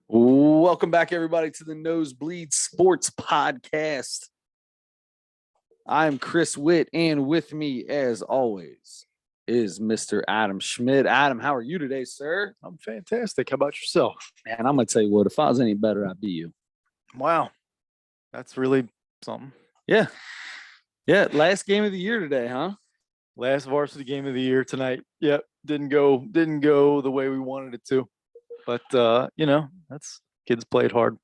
Welcome back, everybody, to the Nosebleed Sports Podcast. I'm Chris Witt, and with me, as always, is Mr. Adam Schmidt. Adam, how are you today, sir? I'm fantastic. How about yourself? Man, I'm going to tell you what, if I was any better, I'd be you. Wow. That's really something. Yeah. Yeah, last game of the year today, huh? Last varsity game of the year tonight. Yep. Didn't go the way we wanted it to. But that's kids played hard.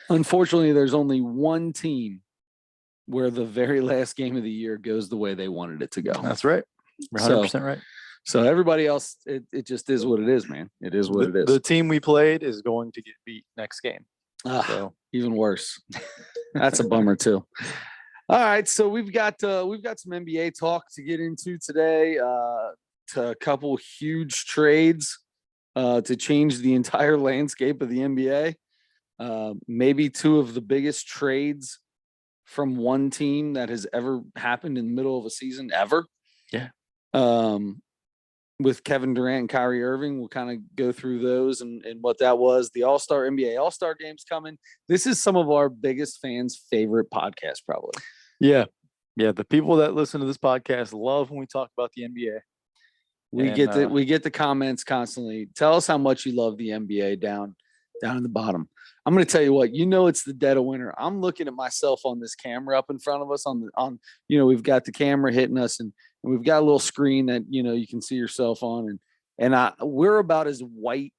Unfortunately, there's only one team where the very last game of the year goes the way they wanted it to go. That's right. You're 100% right. So everybody else, it just is what it is, man. It is what it is. The team we played is going to get beat next game. So even worse. That's a bummer too. All right, so we've got some NBA talk to get into today. To a couple huge trades to change the entire landscape of the NBA. Maybe two of the biggest trades from one team that has ever happened in the middle of a season ever. Yeah. With Kevin Durant and Kyrie Irving, we'll kind of go through those and what that was. The NBA All-Star game's coming. This is some of our biggest fans' favorite podcast, probably. Yeah. Yeah. The people that listen to this podcast love when we talk about the NBA. We get the comments constantly. Tell us how much you love the NBA down in the bottom. I'm going to tell you what, it's the dead of winter. I'm looking at myself on this camera up in front of us we've got the camera hitting us and we've got a little screen that, you can see yourself on and we're about as white,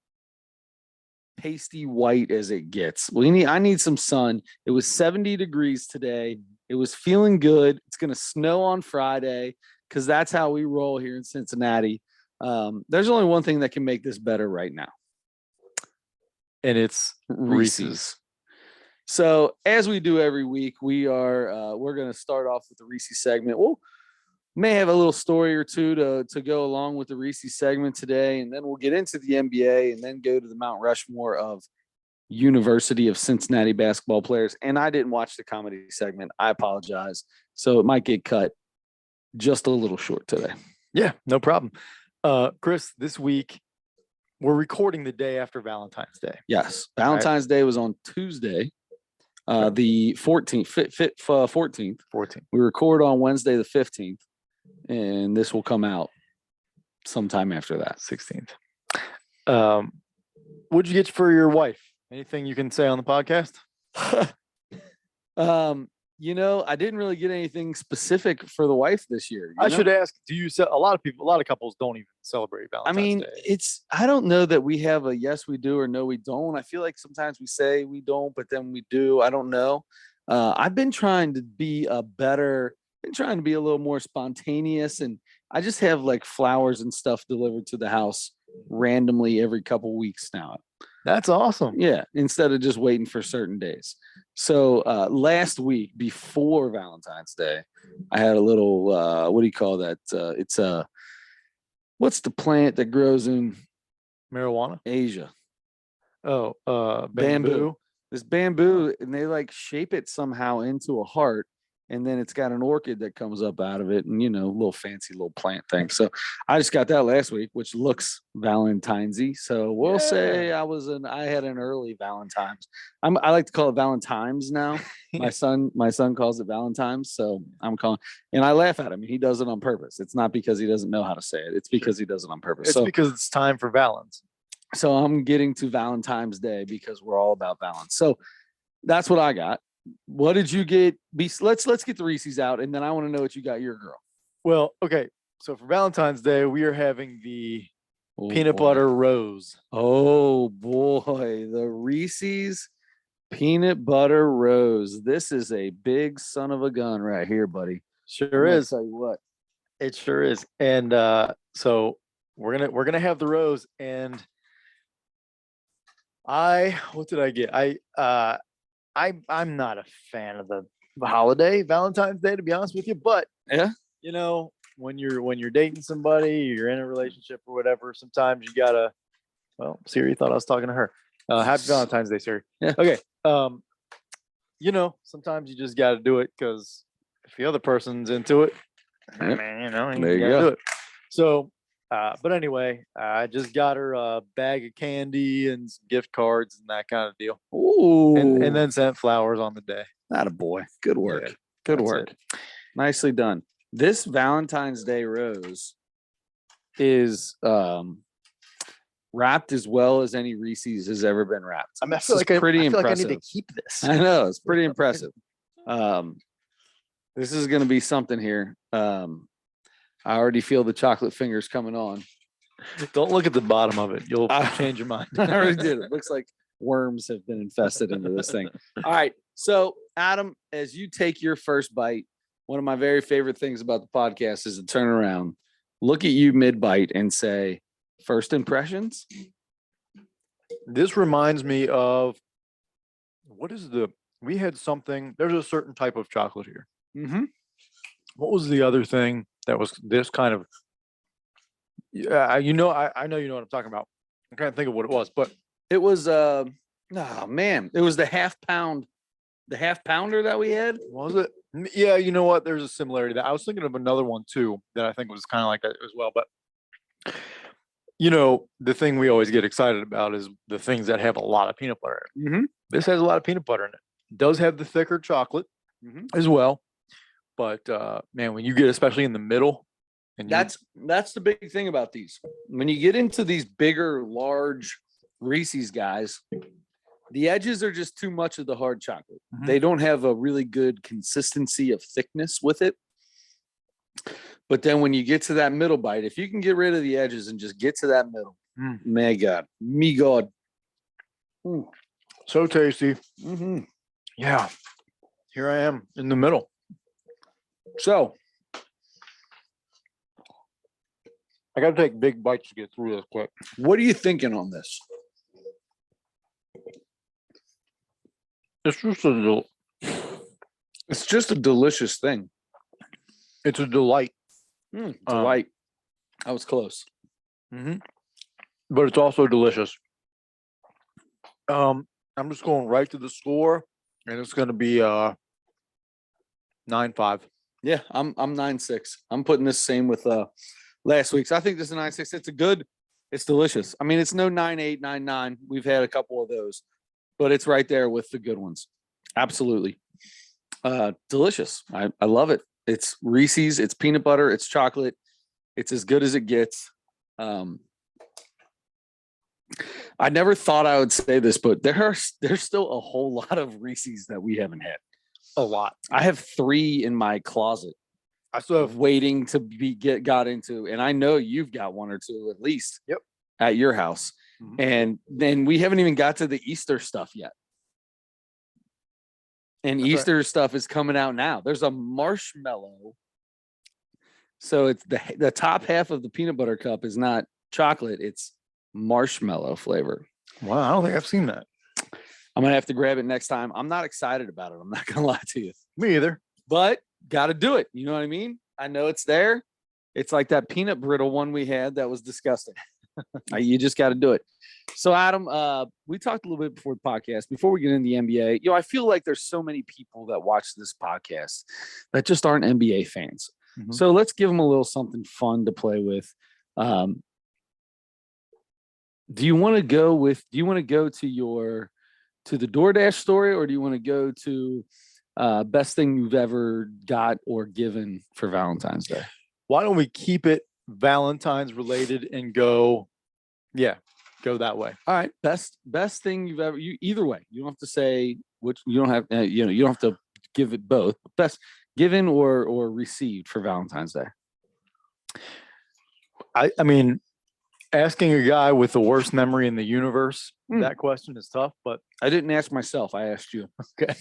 pasty white as it gets. I need some sun. It was 70 degrees today. It was feeling good. It's going to snow on Friday because that's how we roll here in Cincinnati. There's only one thing that can make this better right now. And it's Reese's. So as we do every week, we're going to start off with the Reese segment. We'll may have a little story or two to go along with the Reese segment today, and then we'll get into the NBA and then go to the Mount Rushmore of University of Cincinnati basketball players. And I didn't watch the comedy segment. I apologize. So it might get cut just a little short today. Yeah, no problem. Chris, this week, we're recording the day after Valentine's Day. Yes. Valentine's Day was on Tuesday, the 14th. 14th. We record on Wednesday, the 15th, and this will come out sometime after that. 16th. What'd you get for your wife? Anything you can say on the podcast? I didn't really get anything specific for the wife this year. I should ask, do you a lot of couples don't even celebrate Valentine's Day. I don't know that we have a yes, we do or no, we don't. I feel like sometimes we say we don't, but then we do. I don't know. I've been trying to be a little more spontaneous, and I just have like flowers and stuff delivered to the house randomly every couple weeks now. That's awesome. Yeah, instead of just waiting for certain days. So last week before Valentine's Day, I had a little what do you call that? It's what's the plant that grows in marijuana? Asia. Oh, bamboo. This bamboo, and they like shape it somehow into a heart. And then it's got an orchid that comes up out of it and, a little fancy little plant thing. So I just got that last week, which looks Valentine's-y. So we'll say I had an early Valentine's. I like to call it Valentine's now. My son calls it Valentine's. So I'm calling, and I laugh at him. He does it on purpose. It's not because he doesn't know how to say it. It's because he does it on purpose. It's because it's time for Valentine's. So I'm getting to Valentine's Day because we're all about balance. So that's what I got. What did you get? Let's get the Reese's out, and then I want to know what you got your girl. Well, okay. So for Valentine's Day, we are having the peanut butter rose. Oh boy, the Reese's peanut butter rose. This is a big son of a gun right here, buddy. Sure is. Tell you what, it sure is. And so we're gonna have the rose. And what did I get? I'm not a fan of the holiday, Valentine's Day, to be honest with you. But yeah, when you're dating somebody, you're in a relationship or whatever, sometimes you gotta. Well, Siri thought I was talking to her. Happy Valentine's Day, Siri. Yeah. Okay. Sometimes you just gotta do it because if the other person's into it, yep. man, there you go. Do it. So But anyway, I just got her a bag of candy and some gift cards and that kind of deal. Ooh. And then sent flowers on the day. Not a boy. Good work. Yeah, Good work. Nicely done. This Valentine's Day rose is wrapped as well as any Reese's has ever been wrapped. I mean, I feel like I need to keep this. I know, it's pretty impressive. This is going to be something here. I already feel the chocolate fingers coming on. Don't look at the bottom of it. You'll change your mind. I already did. It looks like worms have been infested into this thing. All right. So, Adam, as you take your first bite, one of my very favorite things about the podcast is to turn around, look at you mid-bite and say, first impressions? This reminds me of, we had something, there's a certain type of chocolate here. Mm-hmm. What was the other thing that was this kind of, I know you know what I'm talking about. I can't think of what it was, but it was, it was the half pounder that we had. Was it? Yeah, you know what? There's a similarity. That I was thinking of another one too that I think was kind of like that as well. But the thing we always get excited about is the things that have a lot of peanut butter in it. Mm-hmm. This has a lot of peanut butter in it. It does have the thicker chocolate as well. But man, when you get especially in the middle, and that's the big thing about these. When you get into these bigger, large Reese's guys, the edges are just too much of the hard chocolate. Mm-hmm. They don't have a really good consistency of thickness with it. But then when you get to that middle bite, if you can get rid of the edges and just get to that middle, my God. So tasty. Mm-hmm. Yeah. Here I am in the middle. So I got to take big bites to get through this quick. What are you thinking on this? It's just a delicious thing. It's a delight. Delight. I was close. Mm-hmm. But it's also delicious. I'm just going right to the score, and it's going to be 9.5. Yeah, I'm 9.6. I'm putting this same with last week's. I think this is 9.6. It's delicious. I mean, it's no 9.8, 9.9. We've had a couple of those, but it's right there with the good ones. Absolutely. Delicious. I love it. It's Reese's, it's peanut butter, it's chocolate. It's as good as it gets. I never thought I would say this, but there's still a whole lot of Reese's that we haven't had. A lot. I have 3 in my closet. I still have waiting to got into, and I know you've got 1 or 2 at least. Yep. At your house. Mm-hmm. And then we haven't even got to the Easter stuff yet. And that's Easter stuff is coming out now. There's a marshmallow. So it's the top half of the peanut butter cup is not chocolate, it's marshmallow flavor. Wow, I don't think I've seen that. I'm going to have to grab it next time. I'm not excited about it. I'm not going to lie to you. Me either. But got to do it. You know what I mean? I know it's there. It's like that peanut brittle one we had that was disgusting. You just got to do it. So, Adam, we talked a little bit before the podcast. Before we get into the NBA, I feel like there's so many people that watch this podcast that just aren't NBA fans. Mm-hmm. So let's give them a little something fun to play with. Do you want to go to the DoorDash story, or do you want to go to best thing you've ever got or given for Valentine's Day? Why don't we keep it Valentine's related and go that way. All right. Best thing you've ever, either way, you don't have to say which, you don't have, you don't have to give it both. Best given or received for Valentine's Day. I mean, asking a guy with the worst memory in the universe, that question is tough, but I didn't ask myself. I asked you. Okay.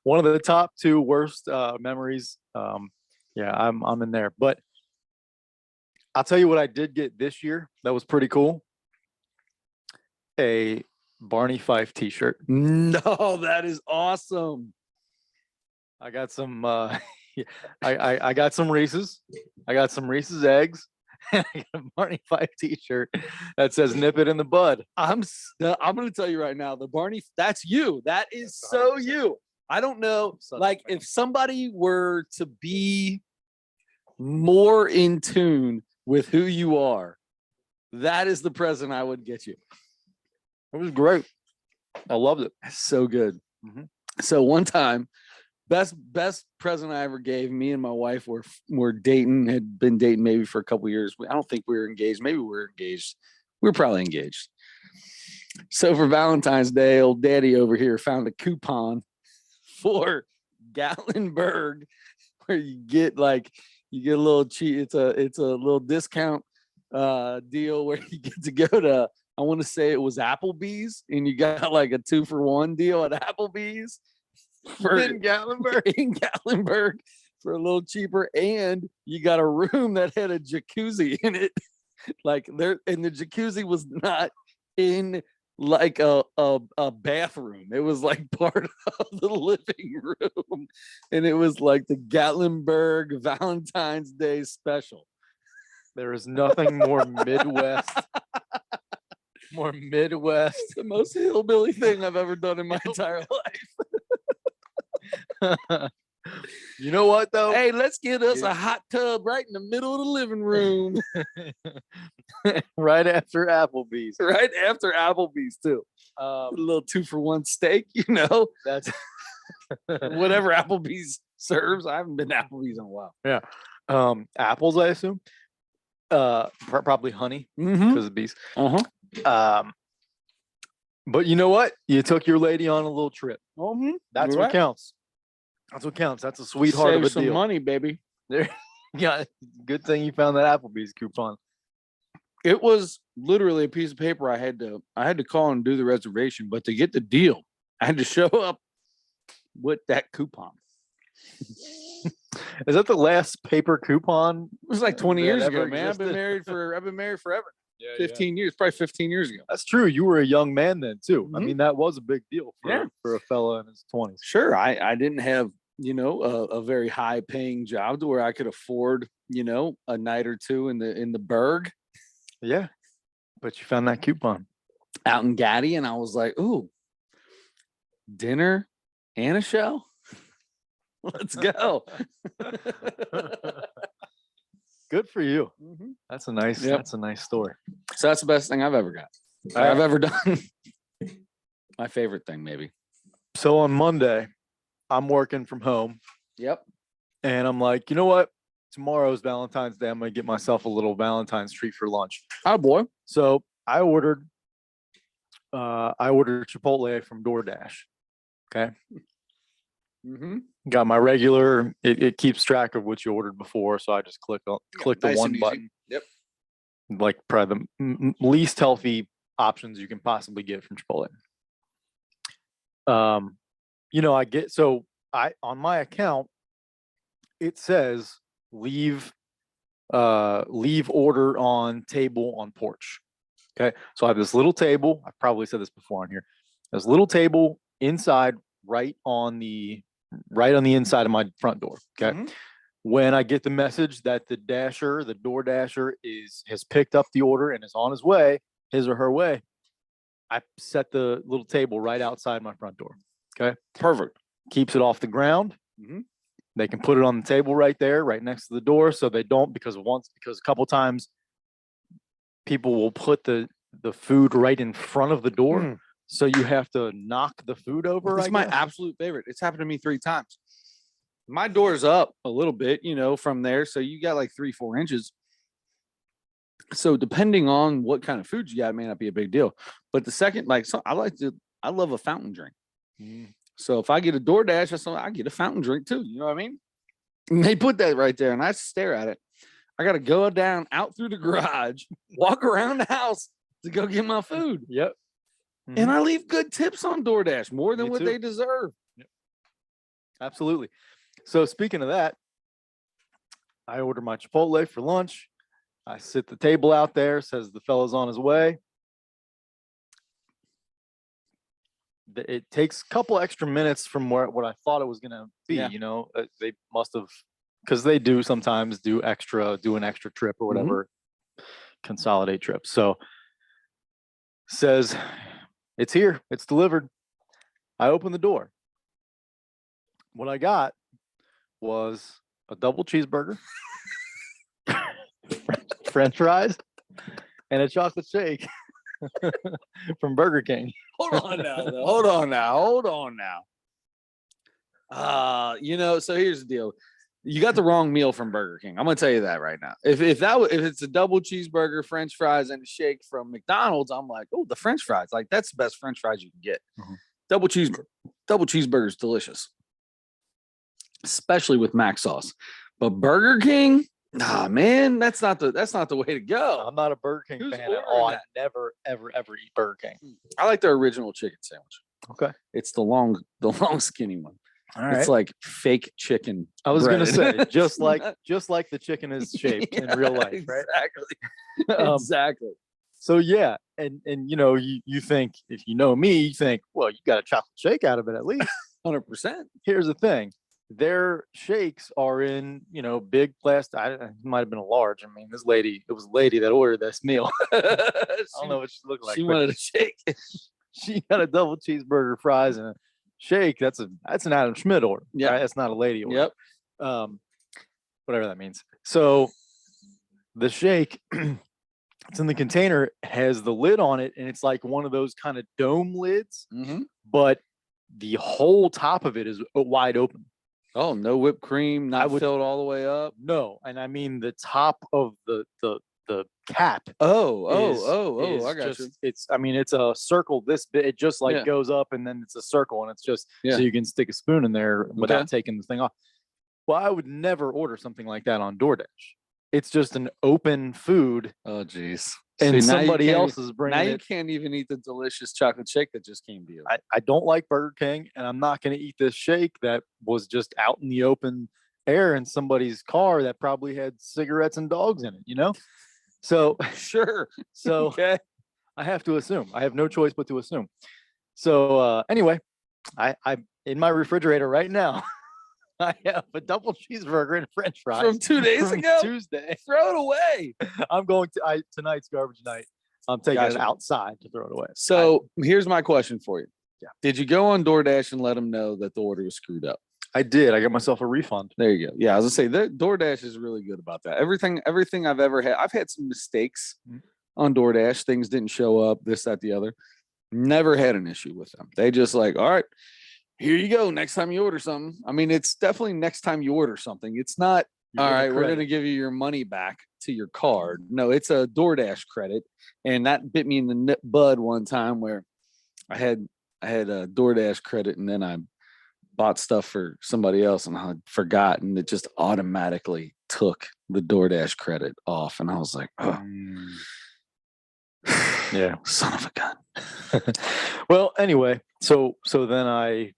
One of the top 2 worst memories. I'm in there, but I'll tell you what I did get this year. That was pretty cool. A Barney Fife t-shirt. No, that is awesome. I got some, I got some Reese's. I got some Reese's eggs. And I got a Barney Fife t-shirt that says "Nip it in the bud." I'm going to tell you right now, the Barney, that's you. That is so you. I don't know. Like if somebody were to be more in tune with who you are, that is the present I would get you. It was great. I loved it. So good. Mm-hmm. So one time, best present I ever gave, me and my wife were dating, had been dating maybe for a couple years. I don't think we were engaged. Maybe we were engaged. We were probably engaged. So for Valentine's Day, old daddy over here found a coupon for Gatlinburg where you get a little cheap. It's a little discount deal where you get to go to, I want to say it was Applebee's, and you got like a 2-for-1 deal at Applebee's In Gatlinburg for a little cheaper, and you got a room that had a jacuzzi in it. Like there, and the jacuzzi was not in like a bathroom. It was like part of the living room, and it was like the Gatlinburg Valentine's Day special. There is nothing more Midwest. The most hillbilly thing I've ever done in my entire life. You know what though? Hey, let's get us a hot tub right in the middle of the living room. Right after Applebee's. Right after Applebee's too. A little 2-for-1 steak, That's whatever Applebee's serves. I haven't been to Applebee's in a while. Yeah. Apples, I assume. Probably honey Mm-hmm. because of bees. Uh-huh. But you know what? You took your lady on a little trip. Mm-hmm. That's You're what right. counts. That's what counts. That's a sweetheart Save of a some deal. money, baby. There, yeah. Good thing you found that Applebee's coupon. It was literally a piece of paper I had to call and do the reservation, but to get the deal, I had to show up with that coupon. Is that the last paper coupon? It was like 20 that years ever ago, man. I've been married forever. Yeah, 15 years, probably 15 years ago. That's true. You were a young man then too. I Mhm. mean, that was a big deal Yeah. for a fella in his 20s. Sure. I didn't have, a very high paying job to where I could afford, a night or two in the Berg Yeah. But you found that coupon. out in Gaddy. And I was like, ooh, dinner and a show. Let's go. Good for you. Mhm. That's a nice. Yep. That's a nice story. So that's the best thing I've ever got. I've ever done. My favorite thing, maybe. So on Monday, I'm working from home, Yep. and I'm like, you know what? Tomorrow's Valentine's Day. I'm gonna get myself a little Valentine's treat for lunch. Oh boy. So I ordered Chipotle from DoorDash. Okay. Mm-hmm. Got my regular. It keeps track of what you ordered before, so I just click the nice one and easy. button. Yep. Like probably the least healthy options you can possibly get from Chipotle. I on my account, it says leave order on table on porch. Okay, so I have this little table. I've probably said this before on here. This little table inside, right on the inside of my front door. Okay. Mhm. When I get the message that the door dasher has picked up the order and is on his way, his or her way, I set the little table right outside my front door. Okay. Perfect. Keeps it off the ground. Mhm. They can put it on the table right there, right next to the door. So they don't, because a couple times people will put the food right in front of the door. Mm. So you have to knock the food over. It's my absolute favorite. It's happened to me 3 times. My door's up a little bit, from there. So you got like 3-4 inches. So depending on what kind of food you got, it may not be a big deal. But the second, I love a fountain drink. Mm. So if I get a DoorDash, I get a fountain drink too. You know what I mean? And they put that right there, and I stare at it. I got to go down out through the garage, walk around the house to go get my food. Yep. Mm-hmm. And I leave good tips on DoorDash, more than Me what too. they deserve. Yep. Absolutely. So speaking of that, I order my Chipotle for lunch. I sit the table out there, says the fella's on his way. It takes a couple extra minutes from what I thought it was going to be. Yeah. They must have, because they do sometimes do an extra trip or whatever, consolidate trips. So says, it's here, it's delivered. I open the door. What I got was a double cheeseburger, French fries, and a chocolate shake from Burger King. Hold on now. So here's the deal. You got the wrong meal from Burger King. I'm gonna tell you that right now. If it's a double cheeseburger, French fries, and a shake from McDonald's, I'm like, oh, the French fries, like that's the best French fries you can get. Mm-hmm. Double cheeseburger is delicious, especially with mac sauce. But Burger King, nah, man, that's not the way to go. I'm not a Burger King fan at all. I never, ever eat Burger King. I like their original chicken sandwich. Okay, it's the long skinny one. All right. It's like fake chicken. I was going to say, just like the chicken is shaped in real life, right? Exactly. Exactly. So yeah, and you think, if you know me, you think, well, you got a chocolate shake out of it at least. 100%. Here's the thing. Their shakes are in, big plastic. It might have been a large. I mean, it was a lady that ordered this meal. I don't know what she looked like. She wanted a shake. She got a double cheeseburger, fries, and a shake. That's an Adam Schmidt order. Yeah, right? That's not a lady order. Yep. Whatever that means. So the shake, it's in the container, has the lid on it, and it's like one of those kind of dome lids, but the whole top of it is wide open. Oh, no whipped cream, not filled all the way up. No, and I mean the top of the cap. I got you. It's a circle this bit. It just goes up, and then it's a circle, and it's just so you can stick a spoon in there without taking the thing off. Well, I would never order something like that on DoorDash. It's just an open food. Oh, geez. And somebody else is bringing it. Now you can't even eat the delicious chocolate shake that just came to you. I don't like Burger King, and I'm not going to eat this shake that was just out in the open air in somebody's car that probably had cigarettes and dogs in it, So sure. So okay. I have to assume. I have no choice but to assume. So anyway, I in my refrigerator right now, I have a double cheeseburger and French fries from 2 days ago. Tuesday. Throw it away. I'm going to. Tonight's garbage night. I'm taking it outside to throw it away. So here's my question for you. Yeah. Did you go on DoorDash and let them know that the order was screwed up? I did. I got myself a refund. There you go. Yeah, I was gonna say that DoorDash is really good about that. Everything I've ever had, I've had some mistakes on DoorDash. Things didn't show up. This, that, the other. Never had an issue with them. They just like, all right, here you go. Next time you order something. I mean, it's definitely next time you order something. It's not, all right, we're going to give you your money back to your card. No, it's a DoorDash credit. And that bit me in the bud one time where I had a DoorDash credit, and then I bought stuff for somebody else and I had forgotten. It just automatically took the DoorDash credit off. And I was like, oh, yeah, son of a gun. Well, anyway, so then I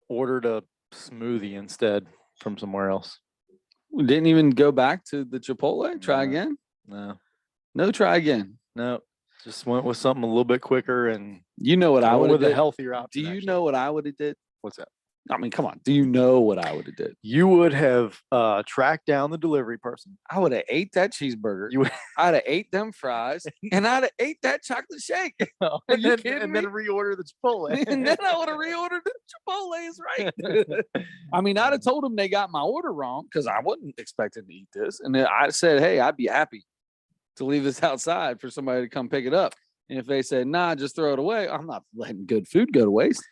ordered a smoothie instead from somewhere else. We didn't even go back to the Chipotle. Try again? No, try again. No, just went with something a little bit quicker. And you know what I would have did? A healthier option. Do you know what I would have did? What's that? I mean, come on. Do you know what I would have did? You would have tracked down the delivery person. I would have ate that cheeseburger. I'd have ate them fries, and I'd have ate that chocolate shake. Are you kidding me? And then reorder the Chipotle. And then I would have reordered the Chipotle. Is right. I mean, I'd have told them they got my order wrong because I wasn't expecting to eat this, and then I said, "Hey, I'd be happy to leave this outside for somebody to come pick it up." And if they said, "Nah, just throw it away," I'm not letting good food go to waste.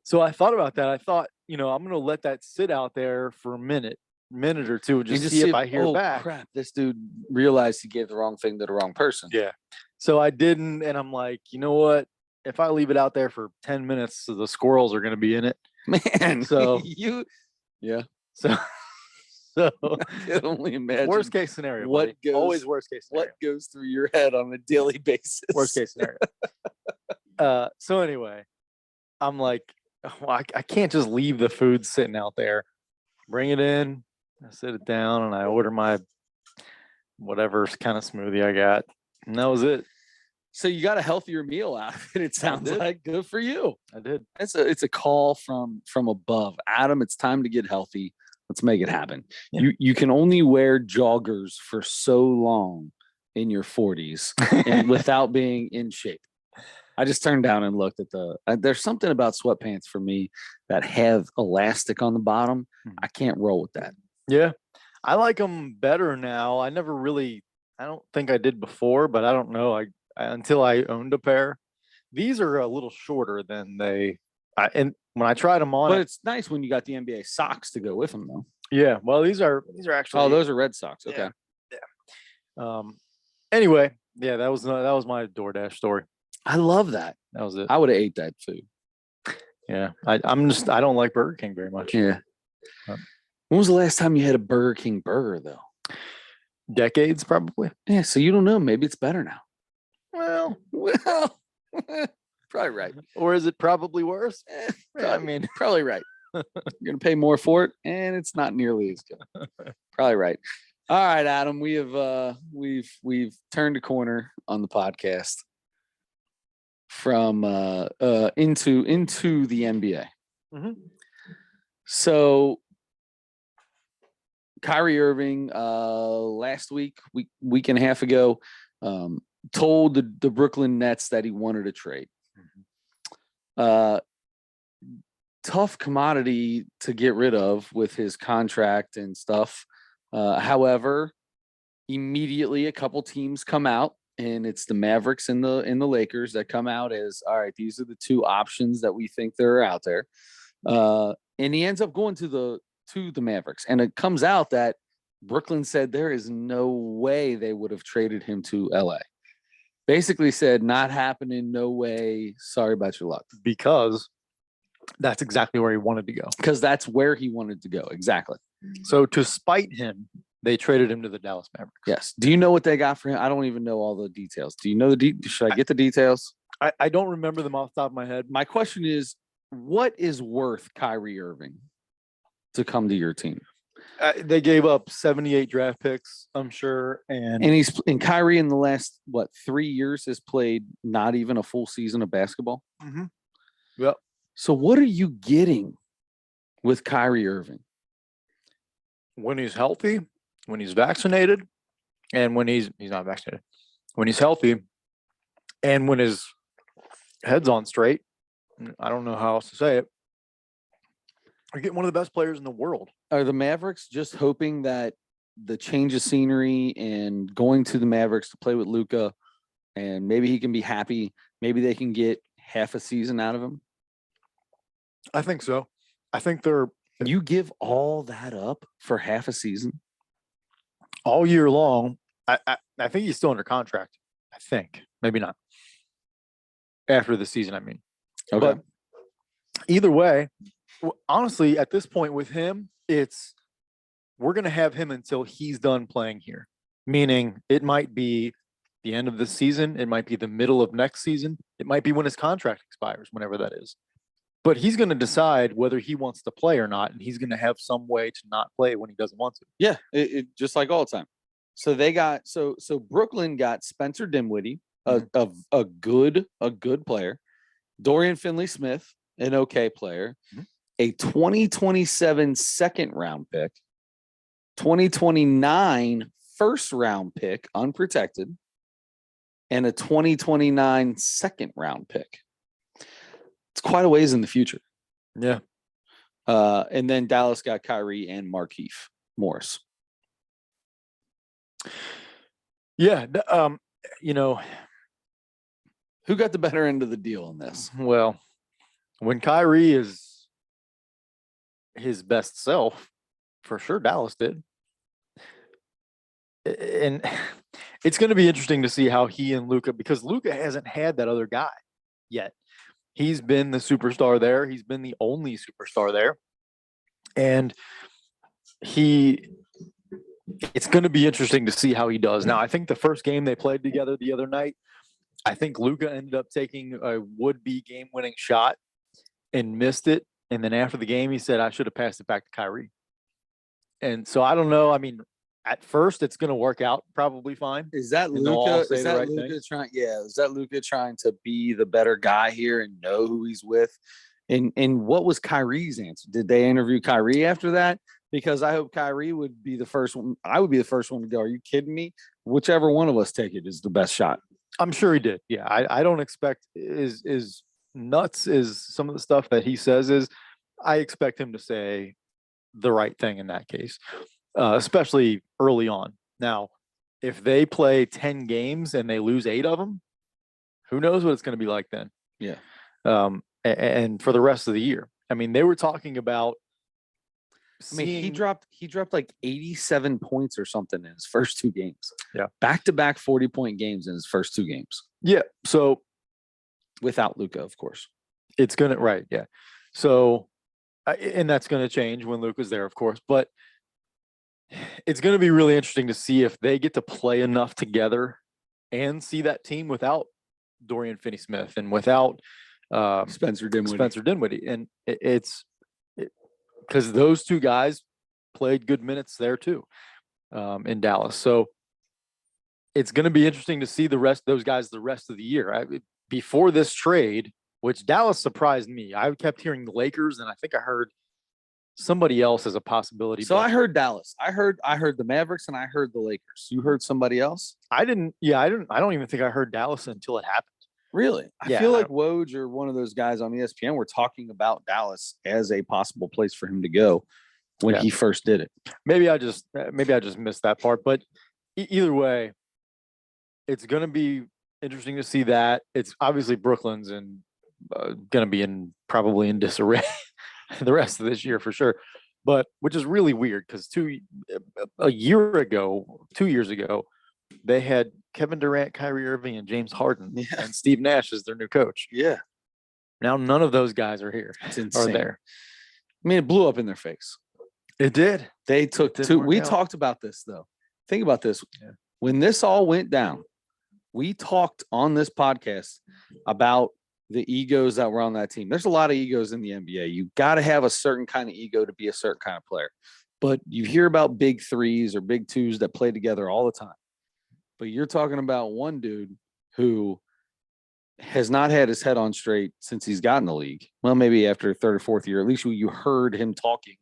So I thought about that. I thought, I'm going to let that sit out there for a minute or two, just see if I hear back. Crap, this dude realized he gave the wrong thing to the wrong person. Yeah. So I didn't, and I'm like, you know what? If I leave it out there for 10 minutes, the squirrels are going to be in it. Man, so yeah. So I can only imagine. Worst case scenario. Always worst case scenario. What goes through your head on a daily basis? Worst case scenario. So anyway, I'm like, well, I can't just leave the food sitting out there. Bring it in, I sit it down, and I order my whatever kind of smoothie I got, and that was it. So you got a healthier meal out of it. It sounds like. Good for you. I did. It's a call from above. Adam, it's time to get healthy. Let's make it happen. Yeah. You can only wear joggers for so long in your 40s and without being in shape. I just turned down and looked at there's something about sweatpants for me that have elastic on the bottom. I can't roll with that. Yeah. I like them better now. I I don't think I did before, but I don't know. Until I owned a pair. These are a little shorter than and when I tried them on, but it's nice when you got the NBA socks to go with them, though. Yeah, well, these are actually. Oh, those are Red Sox. Okay. Yeah. Anyway, yeah, that was my DoorDash story. I love that. That was it. I would have ate that food. Yeah, I don't like Burger King very much. Yeah. When was the last time you had a Burger King burger, though? Decades, probably. Yeah, so you don't know. Maybe it's better now. Well, probably right. Or is it probably worse? I mean, probably right. You're gonna pay more for it, and it's not nearly as good. Probably right. All right, Adam. We have we've turned a corner on the podcast from into the NBA. Mm-hmm. So Kyrie Irving last week and a half ago told the Brooklyn Nets that he wanted a trade. Tough commodity to get rid of with his contract and stuff. However, immediately a couple teams come out, and it's the Mavericks and the Lakers that come out as, all right, these are the two options that we think that are out there. And he ends up going to the Mavericks, and it comes out that Brooklyn said there is no way they would have traded him to LA. Basically said, not happening, no way. Sorry about your luck. Because that's exactly where he wanted to go. Because that's where he wanted to go. Exactly. So to spite him, they traded him to the Dallas Mavericks. Yes. Do you know what they got for him? I don't even know all the details. Do you know should I get the details? I don't remember them off the top of my head. My question is, what is worth Kyrie Irving to come to your team? They gave up 78 draft picks, I'm sure, and Kyrie in the last 3 years has played not even a full season of basketball. Mm-hmm. Yep. So what are you getting with Kyrie Irving? When he's healthy, when he's vaccinated, and when he's not vaccinated, when he's healthy, and when his head's on straight, I don't know how else to say it. You're getting one of the best players in the world. Are the Mavericks just hoping that the change of scenery and going to the Mavericks to play with Luka, and maybe he can be happy, maybe they can get half a season out of him? I think so. I think you give all that up for half a season? All year long. I think he's still under contract. I think. Maybe not. After the season, I mean. Okay. But either way, honestly, at this point with him, we're going to have him until he's done playing here. Meaning it might be the end of the season. It might be the middle of next season. It might be when his contract expires, whenever that is. But he's going to decide whether he wants to play or not, and he's going to have some way to not play when he doesn't want to. Yeah, it just like all the time. So they got so Brooklyn got Spencer Dinwiddie, a good player, Dorian Finley-Smith, an okay player, a 2027 second round pick, 2029 first round pick unprotected, and a 2029 second round pick. It's quite a ways in the future. Yeah. And then Dallas got Kyrie and Markieff Morris. Yeah. Who got the better end of the deal in this? Well, when Kyrie is his best self, for sure Dallas did. And it's going to be interesting to see how he and Luka, because Luka hasn't had that other guy yet. He's been the superstar there. He's been the only superstar there. And it's going to be interesting to see how he does. Now, I think the first game they played together the other night, I think Luka ended up taking a would-be game-winning shot and missed it. And then after the game, he said, I should have passed it back to Kyrie. And so I don't know. I mean, at first, it's going to work out probably fine. Is that Luka? Is that Luka trying? Yeah, is that Luka trying to be the better guy here and know who he's with? And what was Kyrie's answer? Did they interview Kyrie after that? Because I hope Kyrie would be the first one. I would be the first one to go. Are you kidding me? Whichever one of us take it is the best shot. I'm sure he did. Yeah, I don't expect is nuts is some of the stuff that he says is. I expect him to say the right thing in that case. Especially early on. Now, if they play 10 games and they lose 8 of them, who knows what it's going to be like then? Yeah. And for the rest of the year. I mean, they were talking about he dropped like 87 points or something in his first 2 games. Yeah. Back-to-back 40-point games in his first 2 games. Yeah. So without Luka, of course. It's going to, right. Yeah. So, and that's going to change when Luka's there, of course, but it's going to be really interesting to see if they get to play enough together and see that team without Dorian Finney-Smith and without Spencer Dinwiddie. And it's because those 2 guys played good minutes there too in Dallas. So it's going to be interesting to see those guys the rest of the year. Before this trade, which Dallas surprised me. I kept hearing the Lakers, and I think I heard somebody else as a possibility. So I heard Dallas. I heard the Mavericks, and I heard the Lakers. You heard somebody else? I didn't. Yeah, I don't even think I heard Dallas until it happened. Really? I feel like Woj or one of those guys on ESPN were talking about Dallas as a possible place for him to go when he first did it. Maybe I just missed that part. But either way, it's going to be interesting to see that. It's obviously Brooklyn's and going to be probably in disarray the rest of this year for sure. But which is really weird because 2 years ago, they had Kevin Durant, Kyrie Irving, and James Harden, and Steve Nash is their new coach. Yeah. Now none of those guys are here. It's insane. Are there? I mean, it blew up in their face. It did. They took 2. We talked about this though. Think about this. Yeah. When this all went down, we talked on this podcast about the egos that were on that team. There's a lot of egos in the NBA. You got to have a certain kind of ego to be a certain kind of player. But you hear about big 3s or big 2s that play together all the time. But you're talking about one dude who has not had his head on straight since he's gotten the league. Well, maybe after 3rd or 4th year, at least you heard him talking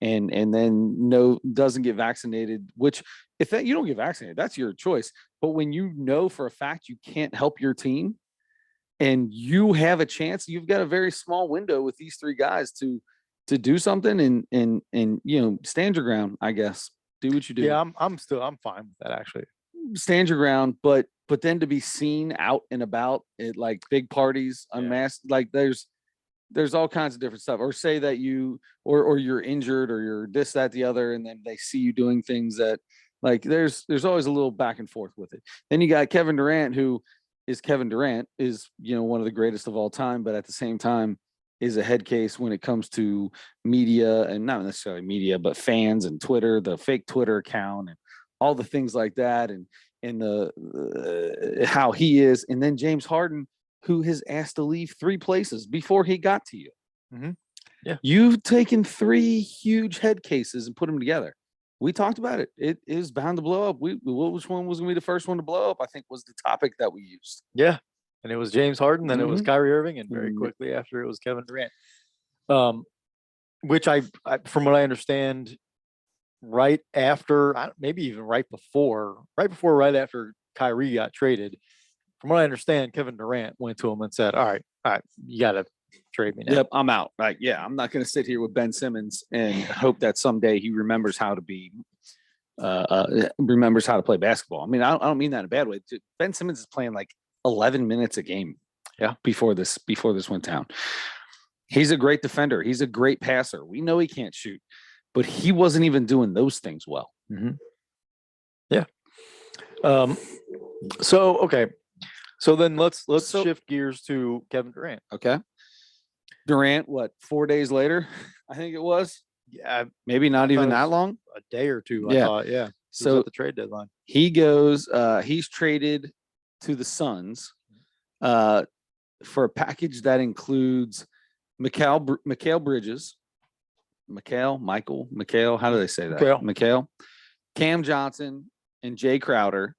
and then doesn't get vaccinated, which if you don't get vaccinated, that's your choice. But when you know for a fact you can't help your team and you have a chance, you've got a very small window with these 3 guys to do something and stand your ground, I guess. Do what you do. Yeah, I'm fine with that actually. Stand your ground, but then to be seen out and about at like big parties, unmasked, like there's all kinds of different stuff. Or say that you or you're injured or you're this, that, the other, and then they see you doing things that like there's always a little back and forth with it. Then you got Kevin Durant, who is Kevin Durant, is one of the greatest of all time, but at the same time is a head case when it comes to media, and not necessarily media, but fans and Twitter, the fake Twitter account and all the things like that, and the how he is. And then James Harden, who has asked to leave 3 places before he got to you. Mm-hmm. Yeah. You've taken 3 huge head cases and put them together. We talked about it. It is bound to blow up. Which one was going to be the first one to blow up, I think was the topic that we used. Yeah. And it was James Harden, then it was Kyrie Irving, and very quickly after it was Kevin Durant. Which I from what I understand, right after, maybe even right after Kyrie got traded, from what I understand, Kevin Durant went to him and said, all right, you got to trade me now. Yep, I'm out. Like, yeah, I'm not going to sit here with Ben Simmons and hope that someday he remembers how to be, remembers how to play basketball. I mean, I don't mean that in a bad way. Ben Simmons is playing like 11 minutes a game. Yeah. Before this went down. He's a great defender. He's a great passer. We know he can't shoot, but he wasn't even doing those things well. Mm-hmm. Yeah. Okay. So then let's shift gears to Kevin Durant. Okay. Durant, 4 days later, I think it was. Yeah, maybe not even that long. A day or two. Yeah. I thought, yeah. So at the trade deadline, he goes. He's traded to the Suns for a package that includes Mikal Bridges, Michael. How do they say that? Mikal, Cam Johnson, and Jay Crowder,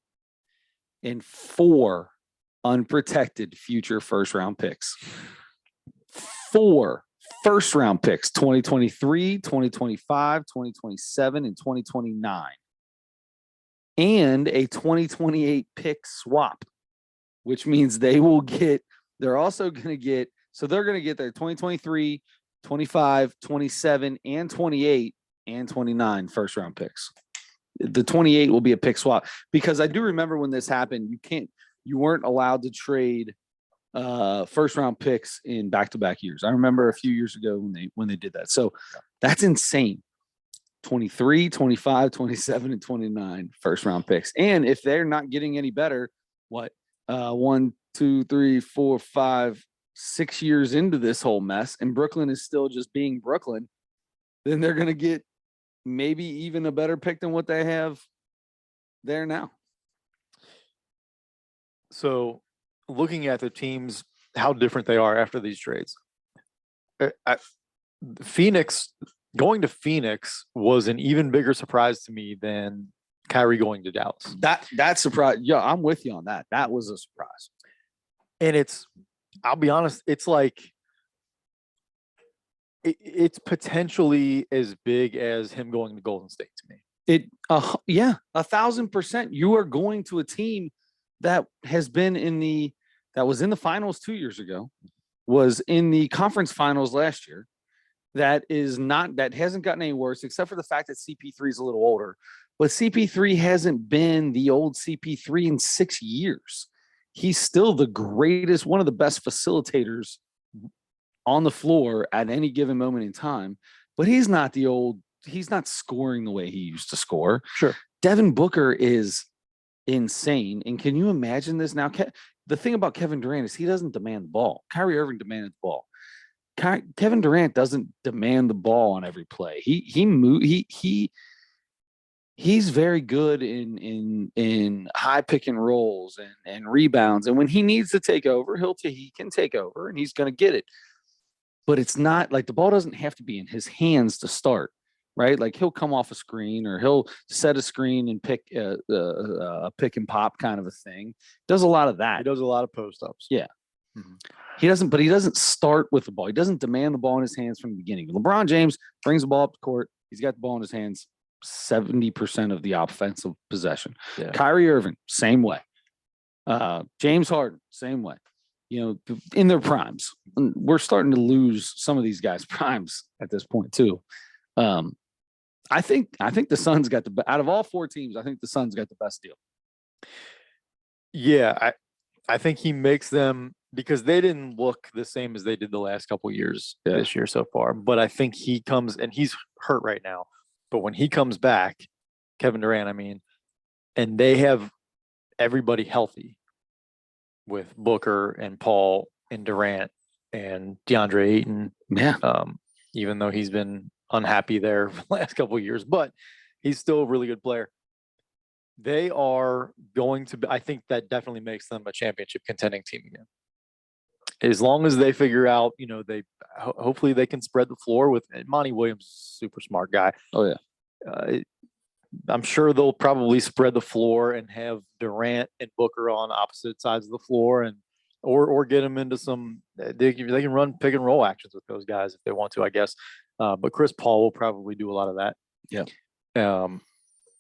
and 4 unprotected future first-round picks. 4 first-round picks, 2023, 2025, 2027, and 2029. And a 2028 pick swap, which means they're also going to get their 2023, 25, 27, and 28 and 29 first-round picks. The 28 will be a pick swap, because I do remember when this happened, you weren't allowed to trade first round picks in back-to-back years. I remember a few years ago when they did that. So that's insane. 23, 25, 27, and 29 first round picks. And if they're not getting any better, 1, 2, 3, 4, 5, 6 years into this whole mess, and Brooklyn is still just being Brooklyn, then they're going to get maybe even a better pick than what they have there now. So looking at the teams, how different they are after these trades. Going to Phoenix was an even bigger surprise to me than Kyrie going to Dallas. That surprise. Yeah, I'm with you on that. That was a surprise. And I'll be honest, it's like it's potentially as big as him going to Golden State to me. 1,000%. You are going to a team that has been that was in the finals 2 years ago, was in the conference finals last year. That hasn't gotten any worse, except for the fact that CP3 is a little older. But CP3 hasn't been the old CP3 in 6 years. He's still the greatest, one of the best facilitators on the floor at any given moment in time. But he's not scoring the way he used to score. Sure. Devin Booker is insane. And can you imagine this now? The thing about Kevin Durant is he doesn't demand the ball. Kyrie Irving demanded the ball. Kevin Durant doesn't demand the ball on every play. He's very good in high pick and rolls and rebounds. And when he needs to take over, he can take over and he's going to get it. But it's not like the ball doesn't have to be in his hands to start, right? Like he'll come off a screen or he'll set a screen and pick a pick and pop kind of a thing. Does a lot of that. He does a lot of post ups. Yeah. Mm-hmm. He doesn't start with the ball. He doesn't demand the ball in his hands from the beginning. LeBron James brings the ball up the court. He's got the ball in his hands 70% of the offensive possession. Yeah. Kyrie Irving, same way. James Harden, same way. In their primes. We're starting to lose some of these guys' primes at this point too. I think the Suns got out of all four teams, I think the Suns got the best deal. Yeah, I think he makes them, because they didn't look the same as they did the last couple of years this year so far. But I think he comes, and he's hurt right now. But when he comes back, Kevin Durant, and they have everybody healthy with Booker and Paul and Durant and DeAndre Ayton. Yeah. Even though he's been unhappy there for the last couple of years, but he's still a really good player. They are going to be, I think that definitely makes them a championship contending team again. As long as they figure out, hopefully they can spread the floor with Monty Williams, super smart guy. Oh yeah. I'm sure they'll probably spread the floor and have Durant and Booker on opposite sides of the floor, and or get them into some. They can run pick and roll actions with those guys if they want to, I guess. But Chris Paul will probably do a lot of that. Yeah.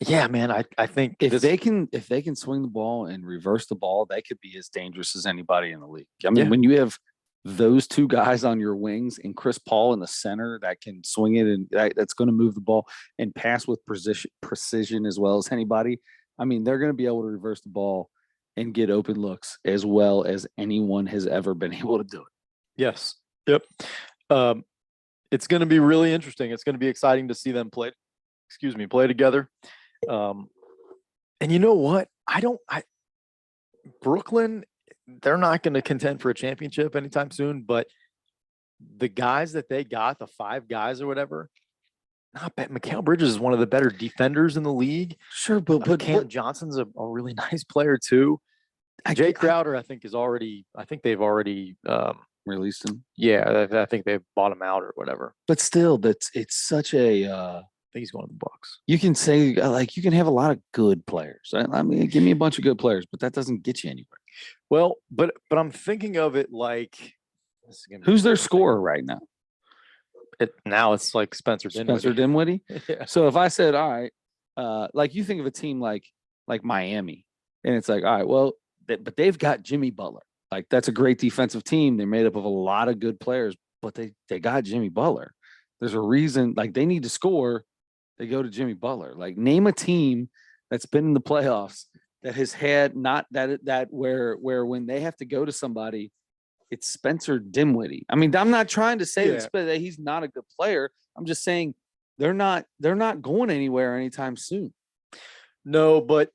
Yeah, man. I think if they can swing the ball and reverse the ball, they could be as dangerous as anybody in the league. When you have those two guys on your wings and Chris Paul in the center that can swing it and that's going to move the ball and pass with precision as well as anybody. They're going to be able to reverse the ball and get open looks as well as anyone has ever been able to do it. Yes. Yep. It's going to be really interesting. It's going to be exciting to see them play together. And you know what? Brooklyn, they're not going to contend for a championship anytime soon, but the guys that they got, the 5 guys or whatever, not bad. Mikal Bridges is one of the better defenders in the league. Sure, but Cam Johnson's a really nice player too. Jay Crowder, I think they've already released him. Yeah, I think they've bought him out or whatever. But still, it's such a. I think he's going to the Bucks. You can say you can have a lot of good players. Give me a bunch of good players, but that doesn't get you anywhere. Well, but I'm thinking of it like who's their scorer right now? Now it's like Spencer Dinwiddie. Yeah. So if I said, all right, you think of a team like Miami, and it's like, all right, well, but they've got Jimmy Butler. Like that's a great defensive team. They're made up of a lot of good players, but they got Jimmy Butler. There's a reason, like they need to score. they go to Jimmy Butler. Like, name a team that's been in the playoffs that has had not that where when they have to go to somebody, it's Spencer Dinwiddie. I mean, I'm not trying to say that he's not a good player. I'm just saying they're not going anywhere anytime soon. No, but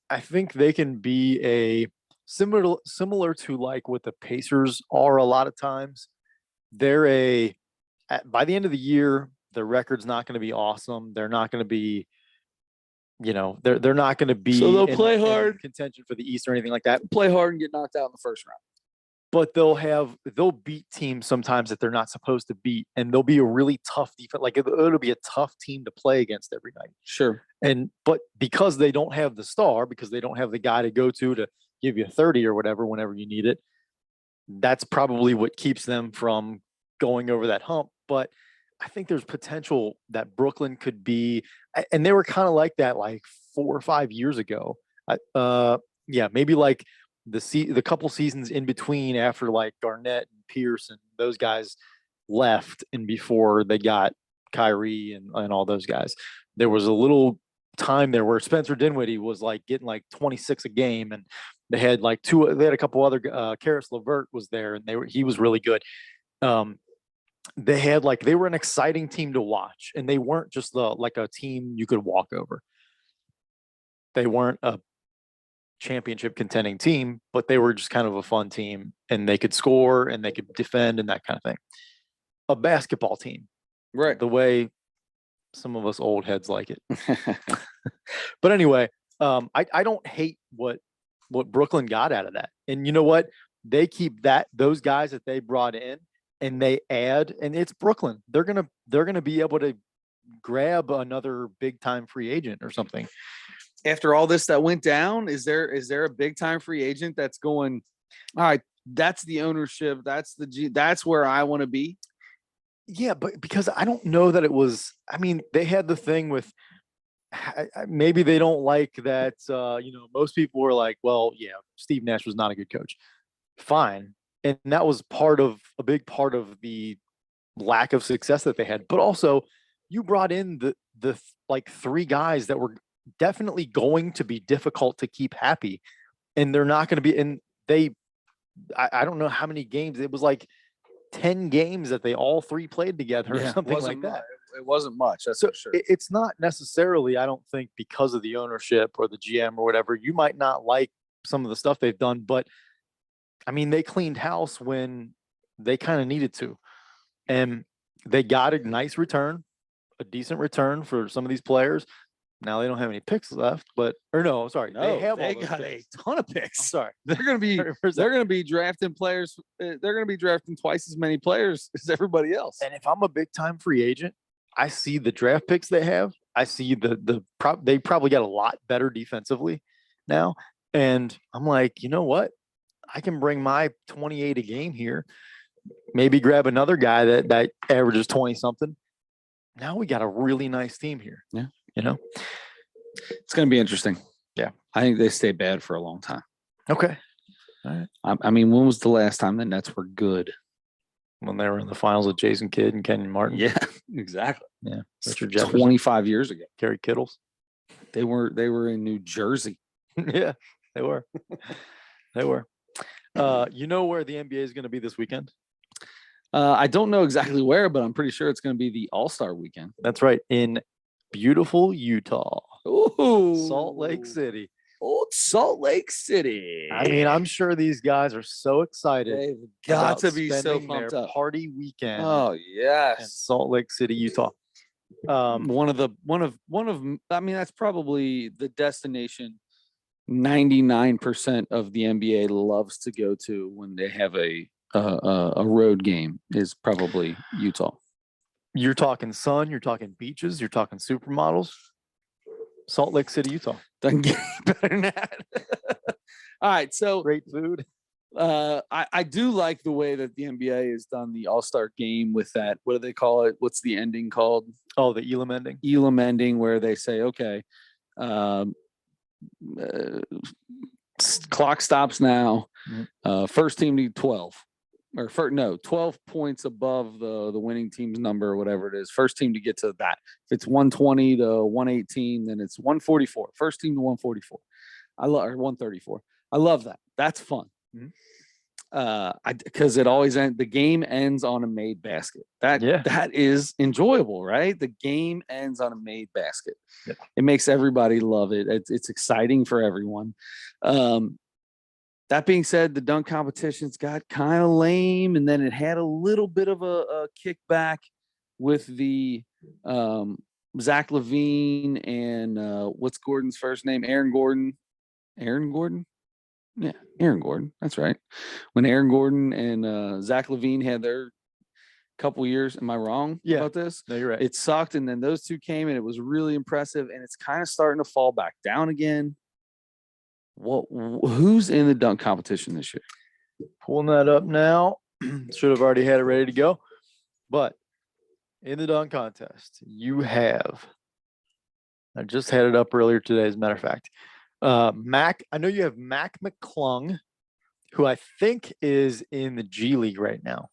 I think they can be a similar to like what the Pacers are a lot of times. They're by the end of the year, their record's not going to be awesome. They're not going to be, they're not going to be. So they'll play hard, in contention for the East or anything like that. Play hard and get knocked out in the first round. But they'll beat teams sometimes that they're not supposed to beat, and they'll be a really tough defense. Like it'll be a tough team to play against every night. Sure. But because they don't have the star, because they don't have the guy to go to give you 30 or whatever whenever you need it, that's probably what keeps them from going over that hump. But I think there's potential that Brooklyn could be, and they were kind of like that like 4 or 5 years ago. Maybe like the couple seasons in between after like Garnett and Pierce and those guys left and before they got Kyrie and all those guys. There was a little time there where Spencer Dinwiddie was like getting like 26 a game, and they had like they had a couple other Karis LeVert was there, and he was really good. They were an exciting team to watch, and they weren't just like a team you could walk over. They weren't a championship contending team, but they were just kind of a fun team, and they could score and they could defend and that kind of thing. A basketball team, right? The way some of us old heads like it. But anyway, I don't hate what Brooklyn got out of that. And you know what? They keep those guys that they brought in, and they add, and it's Brooklyn. They're gonna be able to grab another big time free agent or something. After all this that went down, is there a big time free agent that's going, all right, that's the ownership, that's where I want to be? Yeah, but because I don't know that it was. I mean, they had the thing with maybe they don't like that. Most people were like, well, yeah, Steve Nash was not a good coach. Fine. And that was a big part of the lack of success that they had. But also, you brought in the like 3 guys that were definitely going to be difficult to keep happy, and they're not going to be. And I don't know how many games. It was like 10 games that they all 3 played together or something like that. It wasn't much. That's so for sure. It's not necessarily, I don't think, because of the ownership or the GM or whatever. You might not like some of the stuff they've done, but I mean, they cleaned house when they kind of needed to, and they got a nice return, a decent return for some of these players. Now they don't have any picks left, they got a ton of picks. I'm sorry, they're going to be drafting players. They're going to be drafting twice as many players as everybody else. And if I'm a big time free agent, I see the draft picks they have. I see they probably got a lot better defensively now, and I'm like, you know what? I can bring my 28 a game here. Maybe grab another guy that averages 20 something. Now we got a really nice team here. Yeah. It's going to be interesting. Yeah. I think they stay bad for a long time. Okay. All right. I mean, when was the last time the Nets were good? When they were in the finals with Jason Kidd and Kenyon Martin. Yeah, exactly. Yeah. Richard Jefferson. 25 years ago. Kerry Kittles. They were in New Jersey. Yeah, they were. They were. You know where the NBA is going to be this weekend? I don't know exactly where, but I'm pretty sure it's going to be the All-Star weekend. That's right. In beautiful Utah. Ooh. Salt Lake City. Old Salt Lake City. I mean, I'm sure these guys are so excited. They've got to be so pumped their up. Party weekend. Oh, yes. In Salt Lake City, Utah. One of I mean, that's probably the destination 99% of the NBA loves to go to when they have a road game is probably Utah. You're talking sun, you're talking beaches, you're talking supermodels. Salt Lake City, Utah. Doesn't get any better than that. All right, so great food. I do like the way that the NBA has done the All-Star game with that. What do they call it? What's the ending called? Oh, the Elam ending. Elam ending, where they say, okay, clock stops now. First team need 12. 12 points above the winning team's number or whatever it is. First team to get to that. If it's 120 to 118, then it's 144. First team to 144. Or 134. I love that. That's fun. Mhm. Because it always the game ends on a made basket. That is enjoyable, right? The game ends on a made basket. Yeah. It makes everybody love it. It's exciting for everyone. That being said, the dunk competitions got kind of lame, and then it had a little bit of a kickback with the Zach LaVine and what's Gordon's first name? Aaron Gordon. Aaron Gordon? Yeah, Aaron Gordon. That's right. When Aaron Gordon and Zach LaVine had their couple years, am I wrong about this? No, you're right. It sucked, and then those two came, and it was really impressive, and it's kind of starting to fall back down again. Who's in the dunk competition this year? Pulling that up now. Should have already had it ready to go. But in the dunk contest, you have, I just had it up earlier today, as a matter of fact. I know you have Mac McClung, who I think is in the G League right now.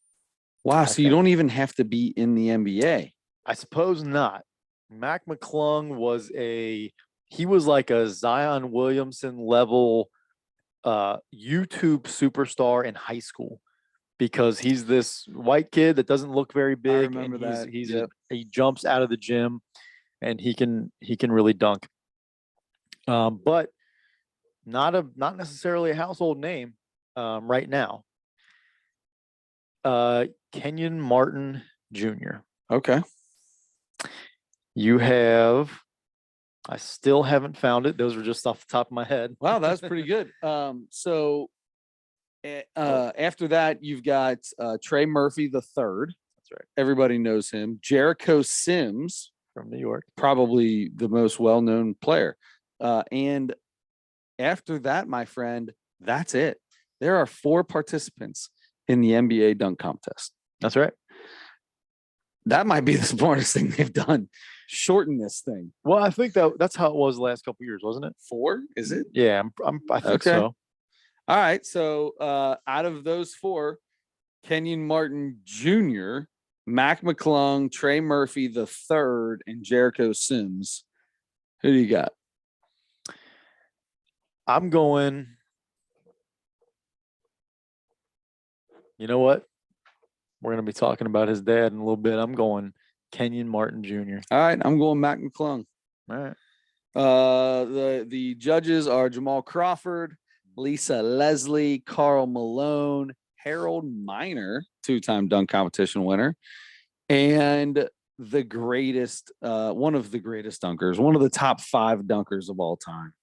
Wow, so you don't even have to be in the NBA. I suppose not. Mac McClung was like a Zion Williamson level YouTube superstar in high school, because he's this white kid that doesn't look very big. I remember that. He jumps out of the gym, and he can really dunk. But not necessarily a household name right now. Kenyon Martin Jr. Okay. You have, I still haven't found it. Those were just off the top of my head. Wow, that's pretty good. So after that, you've got Trey Murphy the third. That's right. Everybody knows him. Jericho Sims from New York, probably the most well-known player. And after that, my friend, that's it. There are 4 participants in the NBA dunk contest. That's right. That might be the smartest thing they've done. Shorten this thing. Well, I think that's how it was the last couple of years, wasn't it? 4? Is it? Yeah, I think so. All right. So out of those 4, Kenyon Martin Jr., Mac McClung, Trey Murphy the third, and Jericho Sims. Who do you got? I'm going. You know what? We're going to be talking about his dad in a little bit. I'm going Kenyon Martin Jr. All right, I'm going Mac McClung. All right. The judges are Jamal Crawford, Lisa Leslie, Carl Malone, Harold Miner, 2-time dunk competition winner, and the greatest, one of the greatest dunkers, one of the top 5 dunkers of all time.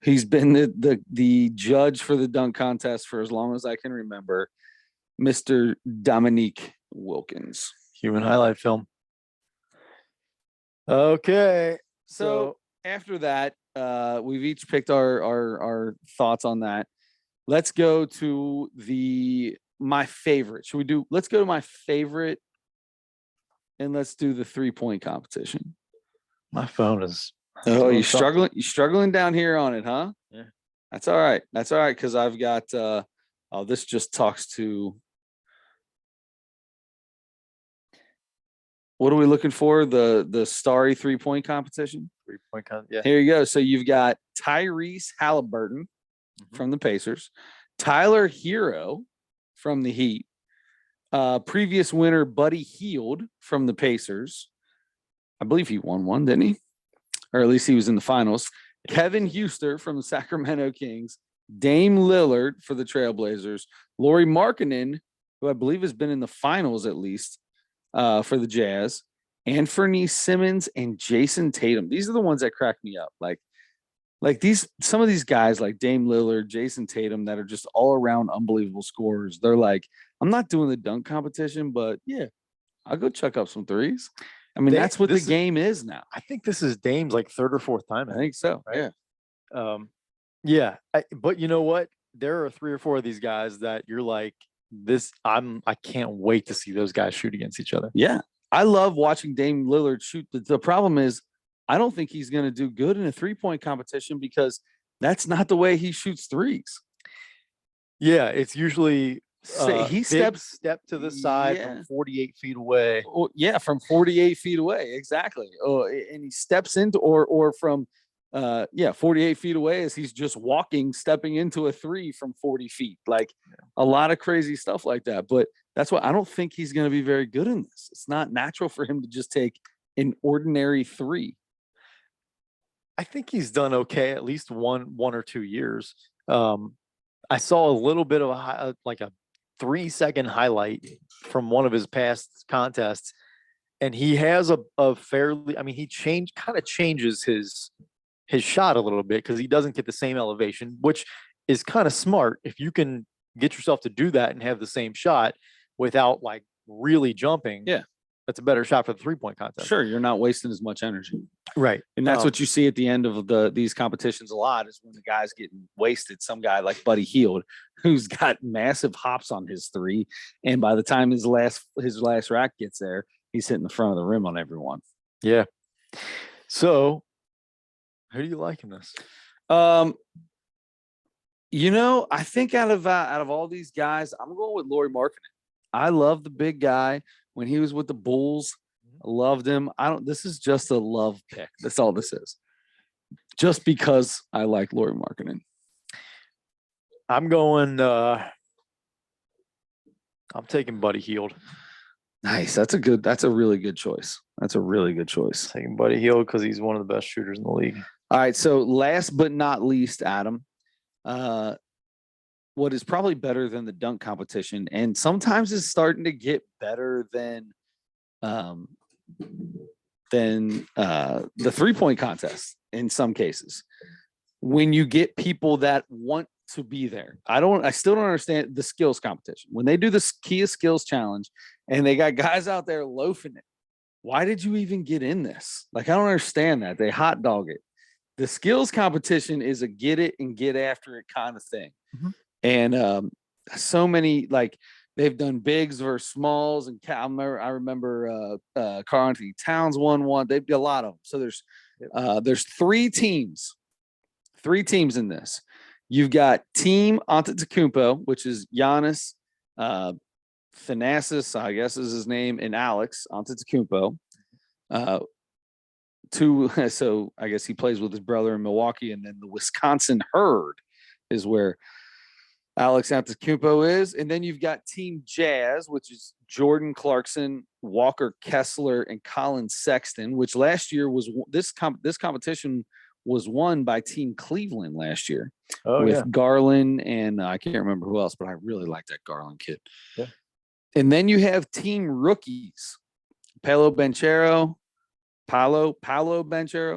He's been the judge for the dunk contest for as long as I can remember, Mr. Dominique Wilkins. Human highlight film. Okay. So after that, we've each picked our thoughts on that. Let's go to my favorite. Let's go to my favorite, and let's do the 3-point competition. My phone is. Oh, you're struggling down here on it, huh? Yeah. That's all right. Because I've got this just talks to. What are we looking for? The starry 3-point competition? 3-point yeah. Here you go. So you've got Tyrese Halliburton from the Pacers, Tyler Hero from the Heat, previous winner Buddy Hield from the Pacers. I believe he won one, didn't he? Or at least he was in the finals. Kevin Huster from the Sacramento Kings, Dame Lillard for the Trailblazers, Lauri Markkanen, who I believe has been in the finals at least, for the Jazz, and Anfernee Simmons and Jason Tatum. These are the ones that crack me up. Like some of these guys like Dame Lillard, Jason Tatum, that are just all around unbelievable scorers. They're like, I'm not doing the dunk competition, but yeah, I'll go chuck up some threes. I mean, that's what the game is now. I think this is Dame's like 3rd or 4th time. I think so. Right? Yeah. Yeah. But you know what? There are 3 or 4 of these guys that you're like, I can't wait to see those guys shoot against each other. Yeah. I love watching Dame Lillard shoot. The problem is I don't think he's going to do good in a 3-point competition because that's not the way he shoots threes. Yeah. It's usually He big steps step to the side from 48 feet away. Oh, yeah, from 48 feet away, exactly. Oh, and he steps into or from 48 feet away as he's just walking, stepping into a three from 40 feet. Like a lot of crazy stuff like that. But that's why I don't think he's going to be very good in this. It's not natural for him to just take an ordinary three. I think he's done okay at least one or 2 years. I saw a little bit of a 3-second highlight from one of his past contests, and he has a fairly. I mean, he changes his shot a little bit because he doesn't get the same elevation, which is kind of smart if you can get yourself to do that and have the same shot without like really jumping. Yeah, that's a better shot for the 3-point contest. Sure, you're not wasting as much energy. Right. And that's what you see at the end of these competitions a lot is when the guy's getting wasted. Some guy like Buddy Hield, who's got massive hops on his three. And by the time his last rack gets there, he's hitting the front of the rim on everyone. Yeah. So who do you like in this? I think out of all these guys, I'm going with Lauri Markkanen. I love the big guy. When he was with the Bulls, I loved him. This is just a love pick. That's all this is. Just because I like Lauri Markkanen. I'm going, I'm taking Buddy Hield. Nice. That's a really good choice. Taking Buddy Hield because he's one of the best shooters in the league. All right. So last but not least, Adam, what is probably better than the dunk competition, and sometimes is starting to get better than the 3-point contest in some cases. When you get people that want to be there, I still don't understand the skills competition. When they do the Kia Skills Challenge and they got guys out there loafing it, why did you even get in this? Like, I don't understand that. They hot dog it. The skills competition is a get it and get after it kind of thing. Mm-hmm. And so many, like, they've done bigs versus smalls, and I remember Karl-Anthony Towns won one. They've got a lot of them. So there's three teams in this. You've got Team Antetokounmpo, which is Giannis, Thanasis, I guess is his name, and Alex Antetokounmpo. So I guess he plays with his brother in Milwaukee, and then the Wisconsin Herd is where Alex Antetokounmpo is. And then you've got Team Jazz, which is Jordan Clarkson, Walker Kessler, and Colin Sexton, which last year was this competition was won by Team Cleveland last year with Garland and I can't remember who else, but I really like that Garland kid. Yeah. And then you have Team Rookies, Paolo Banchero,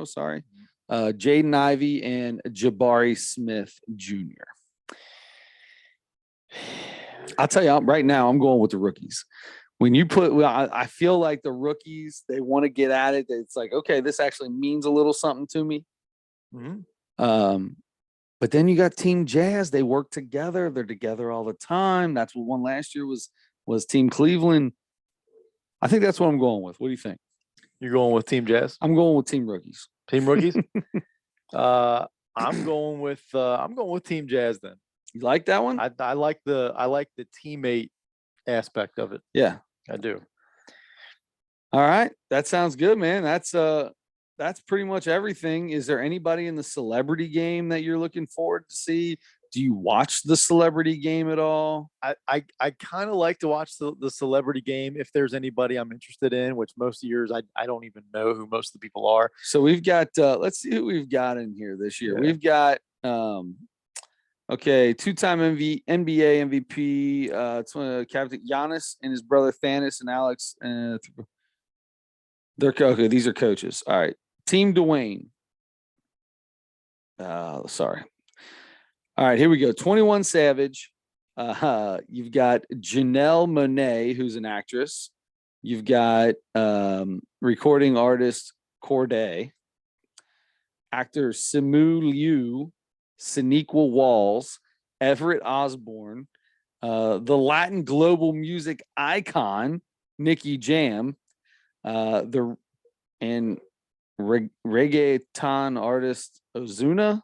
sorry, Jaden Ivey, and Jabari Smith Jr. I'll tell you right now, I'm going with the rookies. When you I feel like the rookies, they want to get at it. It's like, okay, this actually means a little something to me. Mm-hmm. But then you got Team Jazz. They work together. They're together all the time. That's what won last year was Team Cleveland. I think that's what I'm going with. What do you think? You're going with Team Jazz? I'm going with Team Rookies. Team Rookies? I'm going with Team Jazz then. You like that one? I like the teammate aspect of it. Yeah, I do. All right, that sounds good, man. That's pretty much everything. Is there anybody in the celebrity game that you're looking forward to see? Do you watch the celebrity game at all? I kind of like to watch the celebrity game if there's anybody I'm interested in, which most of the years I don't even know who most of the people are. So we've got let's see who we've got in here this year. Yeah. We've got two-time NBA MVP, Captain Giannis and his brother Thanos and Alex. They're okay. These are coaches. All right. Team Dwayne. Sorry. All right, here we go. 21 Savage. You've got Janelle Monáe, who's an actress. You've got recording artist Corday. Actor Simu Liu, Saniqua Walls, Everett Osborne, the Latin global music icon, Nicky Jam, reggaeton artist Ozuna,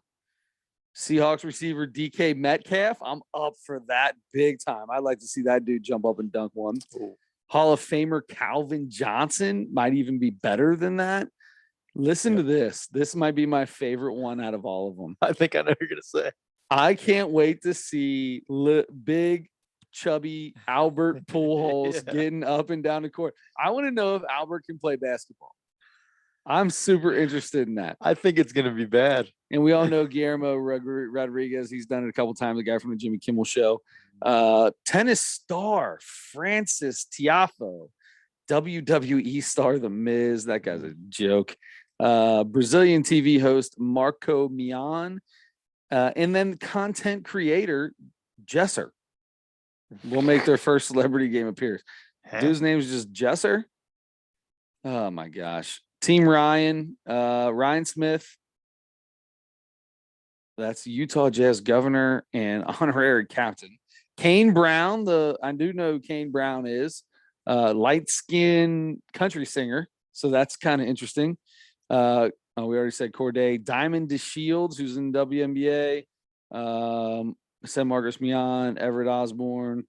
Seahawks receiver DK Metcalf. I'm up for that big time. I'd like to see that dude jump up and dunk one. Ooh. Hall of Famer Calvin Johnson might even be better than that. Listen to this. This might be my favorite one out of all of them. I think I know what you're going to say. I can't wait to see big, chubby Albert Pujols getting up and down the court. I want to know if Albert can play basketball. I'm super interested in that. I think it's going to be bad. And we all know Guillermo Rodriguez. He's done it a couple times, the guy from the Jimmy Kimmel Show. Tennis star Francis Tiafoe. WWE star The Miz. That guy's a joke. Brazilian TV host Marco Mion. And then content creator Jesser will make their first celebrity game appearance. Dude's name is just Jesser. Oh, my gosh. Team Ryan. Ryan Smith. That's Utah Jazz governor and honorary captain. Kane Brown. I do know who Kane Brown is. Light-skinned country singer. So that's kind of interesting. We already said Corday. Diamond DeShields, who's in WNBA. Said Marcus Mion, Everett Osborne.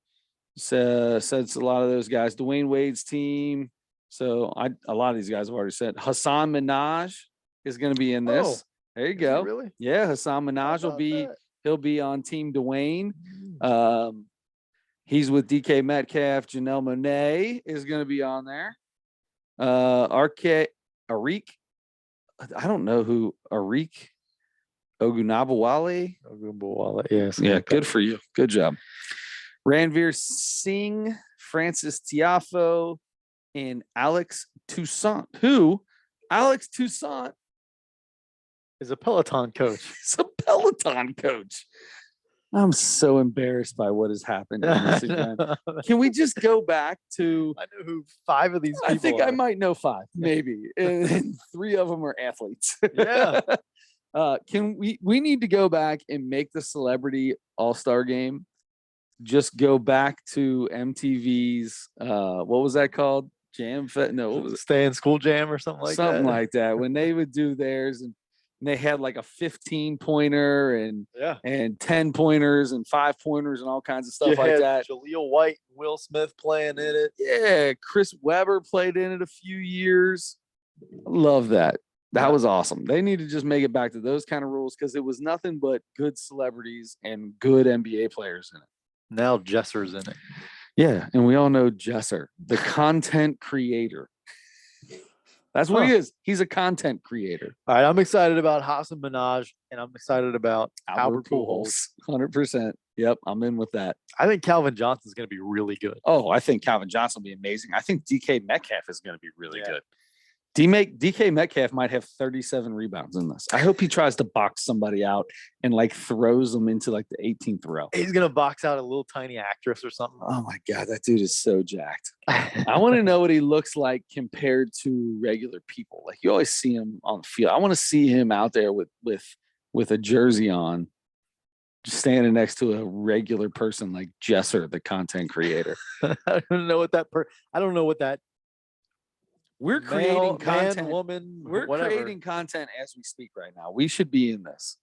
Said a lot of those guys. Dwayne Wade's team. So a lot of these guys have already said. Hassan Minaj is going to be in this. Oh, there you go. Really? Yeah, Hassan Minaj he'll be on Team Dwayne. He's with DK Metcalf. Janelle Monáe is going to be on there. Arik. I don't know who Arik Ogunabowale. Yes. Yeah, good for you. Good job. Ranveer Singh, Francis Tiafoe, and Alex Toussaint. Alex Toussaint is a Peloton coach. He's a Peloton coach. I'm so embarrassed by what has happened in this event. Can we just go back to? I know who 5 of these people I think are. I might know 5, maybe, and 3 of them are athletes. Yeah. Can we need to go back and make the celebrity all-star game? Just go back to MTV's what was that called? Jam Fest? No, what was it? Stay in School Jam or something like that. Something like that. When they would do theirs and they had like a 15-pointer and 10-pointers and 5-pointers and all kinds of stuff like that. Jaleel White, Will Smith playing in it. Yeah, Chris Webber played in it a few years. Love that. That was awesome. They need to just make it back to those kind of rules because it was nothing but good celebrities and good NBA players in it. Now Jesser's in it. Yeah, and we all know Jesser, the content creator. That's what he is. He's a content creator. All right, I'm excited about Hassan Minaj, and I'm excited about Albert Pujols. 100%. Yep, I'm in with that. I think Calvin Johnson's going to be really good. Oh, I think Calvin Johnson will be amazing. I think DK Metcalf is going to be really good. DK Metcalf might have 37 rebounds in this. I hope he tries to box somebody out and like throws them into like the 18th row. He's going to box out a little tiny actress or something. Oh my God, that dude is so jacked. I want to know what he looks like compared to regular people. Like you always see him on the field. I want to see him out there with a jersey on, just standing next to a regular person like Jesser, the content creator. I don't know what that We're creating content. Woman, We're creating content as we speak right now. We should be in this.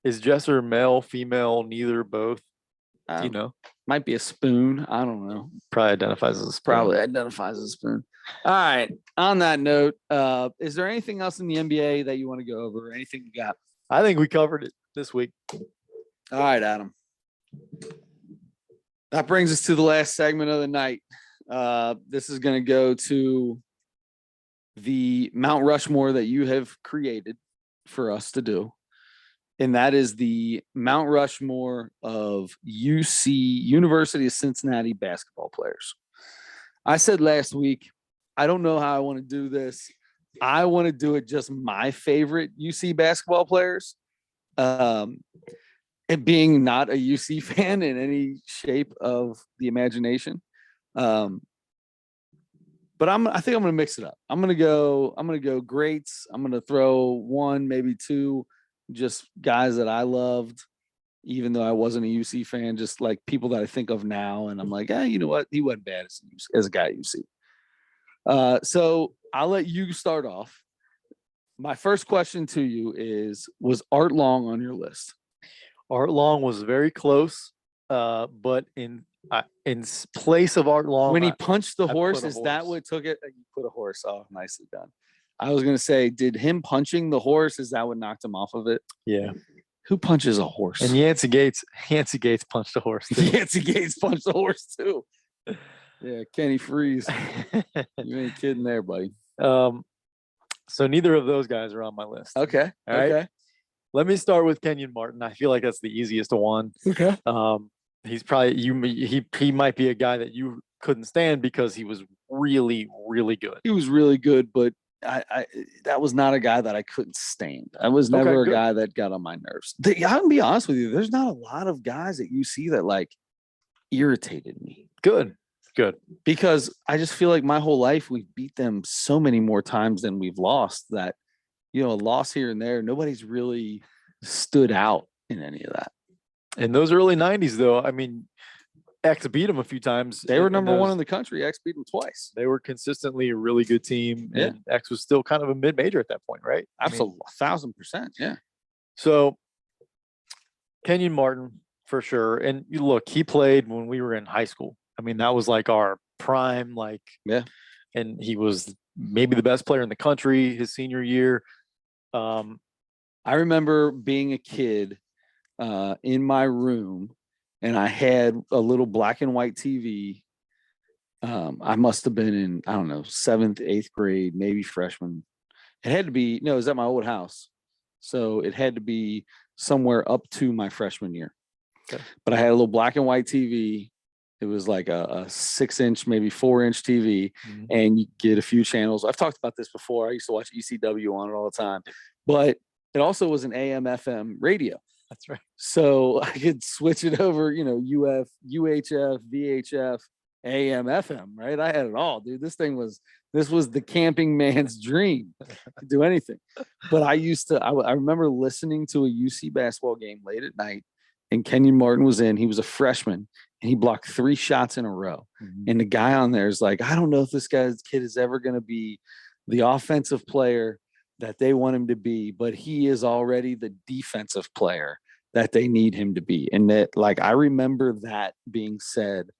Is Jesser male, female, neither, both? Do you know? Might be a spoon. I don't know. Probably identifies as a spoon. Probably identifies as a spoon. All right. On that note, is there anything else in the NBA that you want to go over? Anything you got? I think we covered it this week. All right, Adam. That brings us to the last segment of the night. This is going to go to the Mount Rushmore that you have created for us to do. And that is the Mount Rushmore of UC, University of Cincinnati basketball players. I said last week, I don't know how I want to do this. I want to do it just my favorite UC basketball players. And being not a UC fan in any shape of the imagination. But I think I'm going to mix it up. I'm going to go greats. I'm going to throw 1, maybe 2, just guys that I loved, even though I wasn't a UC fan, just like people that I think of now. And I'm like, you know what? He wasn't bad as a guy at UC. So I'll let you start off. My first question to you was Art Long on your list? Art Long was very close, but in place of Art Long, when he punched the horse, is that what took it? You put a horse. Oh, nicely done. I was gonna say, did him punching the horse, is that what knocked him off of it? Yeah. Who punches a horse? And Yancey Gates punched a horse too. Yancey Gates punched a horse too. Yeah, Kenny Freeze. You ain't kidding there, buddy. So neither of those guys are on my list. Okay. All right. Let me start with Kenyon Martin. I feel like that's the easiest one. Okay. He's probably he might be a guy that you couldn't stand because he was really, really good. He was really good, but I that was not a guy that I couldn't stand. I was never a guy that got on my nerves. I'm gonna be honest with you. There's not a lot of guys that you see that like irritated me. Good. Because I just feel like my whole life we've beat them so many more times than we've lost that, a loss here and there, nobody's really stood out in any of that. In those early 90s, though, I mean, X beat them a few times. They were number one in the country. X beat them twice. They were consistently a really good team. Yeah. And X was still kind of a mid-major at that point, right? Absolutely. 1,000%. Yeah. So Kenyon Martin, for sure. And you look, he played when we were in high school. I mean, that was like our prime, and he was maybe the best player in the country his senior year. I remember being a kid in my room, and I had a little black and white TV. I must have been in, I don't know, 7th, 8th grade, maybe freshman. It had to be, no, it was at my old house. So it had to be somewhere up to my freshman year. Okay. But I had a little black and white TV. It was like a 6-inch, maybe 4-inch TV, and you get a few channels. I've talked about this before. I used to watch ECW on it all the time, but it also was an AM FM radio. That's right. So I could switch it over, UF, UHF, VHF, AM, FM, right? I had it all, dude. This was the camping man's dream to do anything. But I remember listening to a UC basketball game late at night, and Kenyon Martin was in. He was a freshman, and he blocked 3 shots in a row. Mm-hmm. And the guy on there is like, I don't know if this kid is ever going to be the offensive player that they want him to be, but he is already the defensive player that they need him to be. And that, like, I remember that being said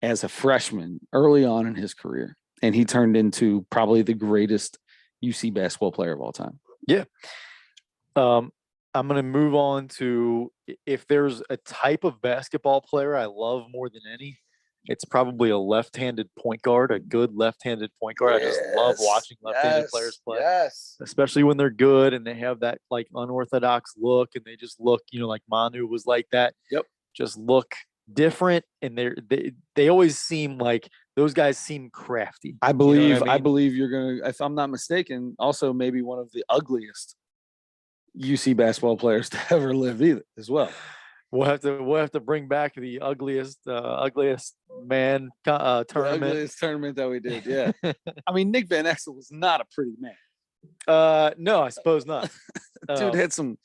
as a freshman early on in his career. And he turned into probably the greatest UC basketball player of all time. Yeah. I'm going to move on to, if there's a type of basketball player I love more than any, it's probably a left-handed point guard, a good left-handed point guard. Yes, I just love watching left-handed players play, especially when they're good and they have that like unorthodox look, and they just look, like Manu was like that. Yep. Just look different, and they always seem like those guys seem crafty. I believe you're gonna, if I'm not mistaken, also maybe one of the ugliest UC basketball players to ever live as well. We'll have to bring back the ugliest man tournament. The ugliest tournament that we did. Yeah. I mean, Nick Van Exel was not a pretty man. No, I suppose not. Dude had something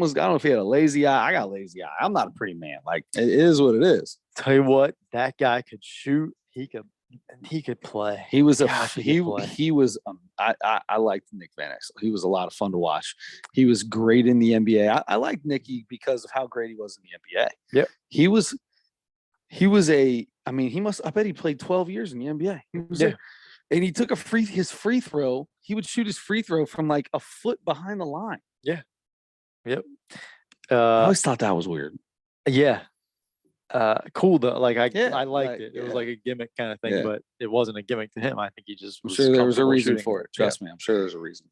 was, I don't know if he had a lazy eye. I got a lazy eye. I'm not a pretty man. Like, it is what it is. Tell you what, that guy could shoot. He could play. He was I liked Nick Van Exel. He was a lot of fun to watch. He was great in the NBA. I liked Nicky because of how great he was in the NBA. Yep. I bet he played 12 years in the NBA. And he took his free throw. He would shoot his free throw from like a foot behind the line. Yeah. Yep. I always thought that was weird. Yeah. Cool though. Like I liked it. It was like a gimmick kind of thing, but it wasn't a gimmick to him. I think he just was. I'm sure there was a reason for it. Trust me, I'm sure there's a reason.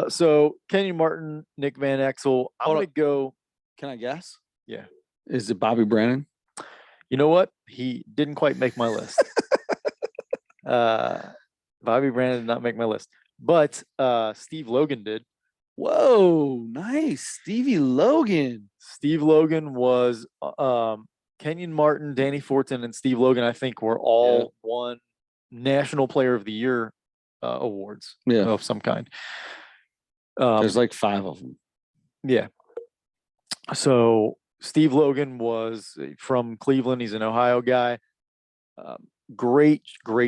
So Kenyon Martin, Nick Van Exel. I'm gonna go. Can I guess? Yeah. Is it Bobby Brennan? You know what? He didn't quite make my list. Bobby Brennan did not make my list, but Steve Logan did. Whoa, nice, Stevie Logan. Steve Logan was Kenyon Martin, Danny Fortin, and Steve Logan, I think, were all won National Player of the Year awards of some kind. There's like 5 of them. Yeah. So Steve Logan was from Cleveland. He's an Ohio guy. Great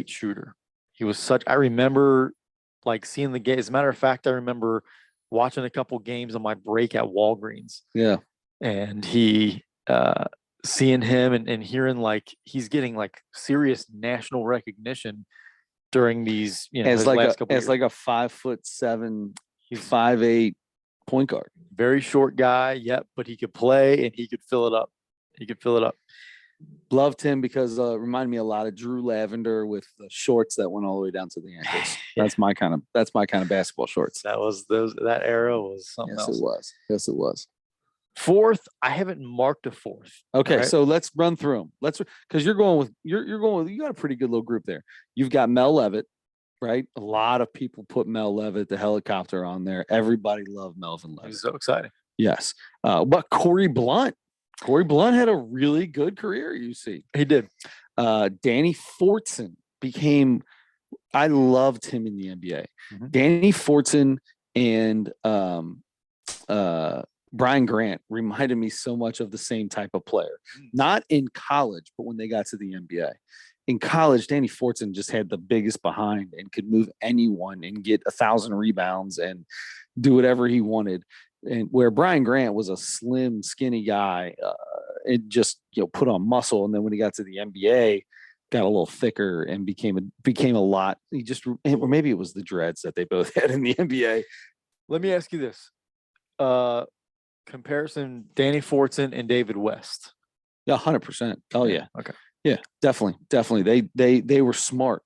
shooter. He was I remember like seeing the game. As a matter of fact, I remember watching a couple games on my break at Walgreens. Yeah. And seeing him and hearing like he's getting like serious national recognition during these, as his last couple as years. like a 5'7", 5'8" point guard. Very short guy, yep, but he could play and he could fill it up. Loved him because reminded me a lot of Drew Lavender with the shorts that went all the way down to the ankles. That's my kind of basketball shorts. That era was something else. Yes, it was. Fourth, I haven't marked a fourth. Okay, right? So let's run through them. Because you got a pretty good little group there. You've got Mel Levitt, right? A lot of people put Mel Levitt, the helicopter, on there. Everybody loved Melvin Levitt. He's so exciting. Yes. But Corey Blunt had a really good career, you see. He did. Danny Fortson I loved him in the NBA. Mm-hmm. Danny Fortson and Brian Grant reminded me so much of the same type of player. Not in college, but when they got to the NBA. In college, Danny Fortson just had the biggest behind and could move anyone and get 1,000 rebounds and do whatever he wanted. And where Brian Grant was a slim, skinny guy, and just put on muscle. And then when he got to the NBA, got a little thicker and became a lot. Or maybe it was the dreads that they both had in the NBA. Let me ask you this. Comparison: Danny Fortson and David West. Yeah, 100%. Oh yeah. Okay. Yeah, definitely. They were smart.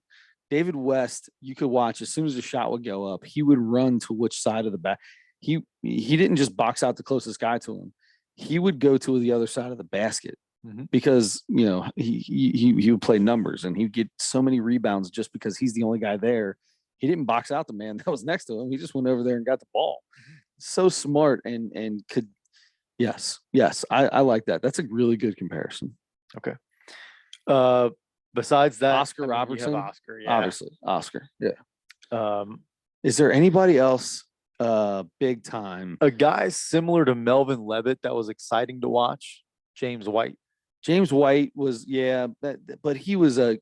David West, you could watch as soon as the shot would go up, he would run to which side of the back. He didn't just box out the closest guy to him. He would go to the other side of the basket because he would play numbers and he'd get so many rebounds just because he's the only guy there. He didn't box out the man that was next to him. He just went over there and got the ball. So smart and could. Yes. I like that. That's a really good comparison. Okay. Besides that, Oscar Robertson, Oscar, yeah. Obviously Oscar. Yeah. Is there anybody else big time? A guy similar to Melvin Levitt that was exciting to watch? James White. James White was, but he was like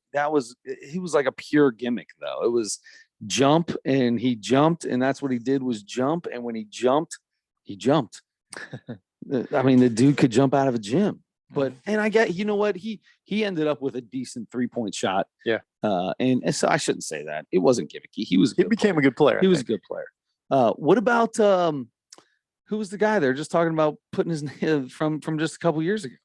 a pure gimmick though. It was jump and he jumped and that's what he did was jump. And when he jumped. I mean, the dude could jump out of a gym, and I get, what, he ended up with a decent 3-point shot. Yeah. And so I shouldn't say that. It wasn't gimmicky. He became a good player. He was a good player. What about, who was the guy there just talking about putting his from just a couple years ago?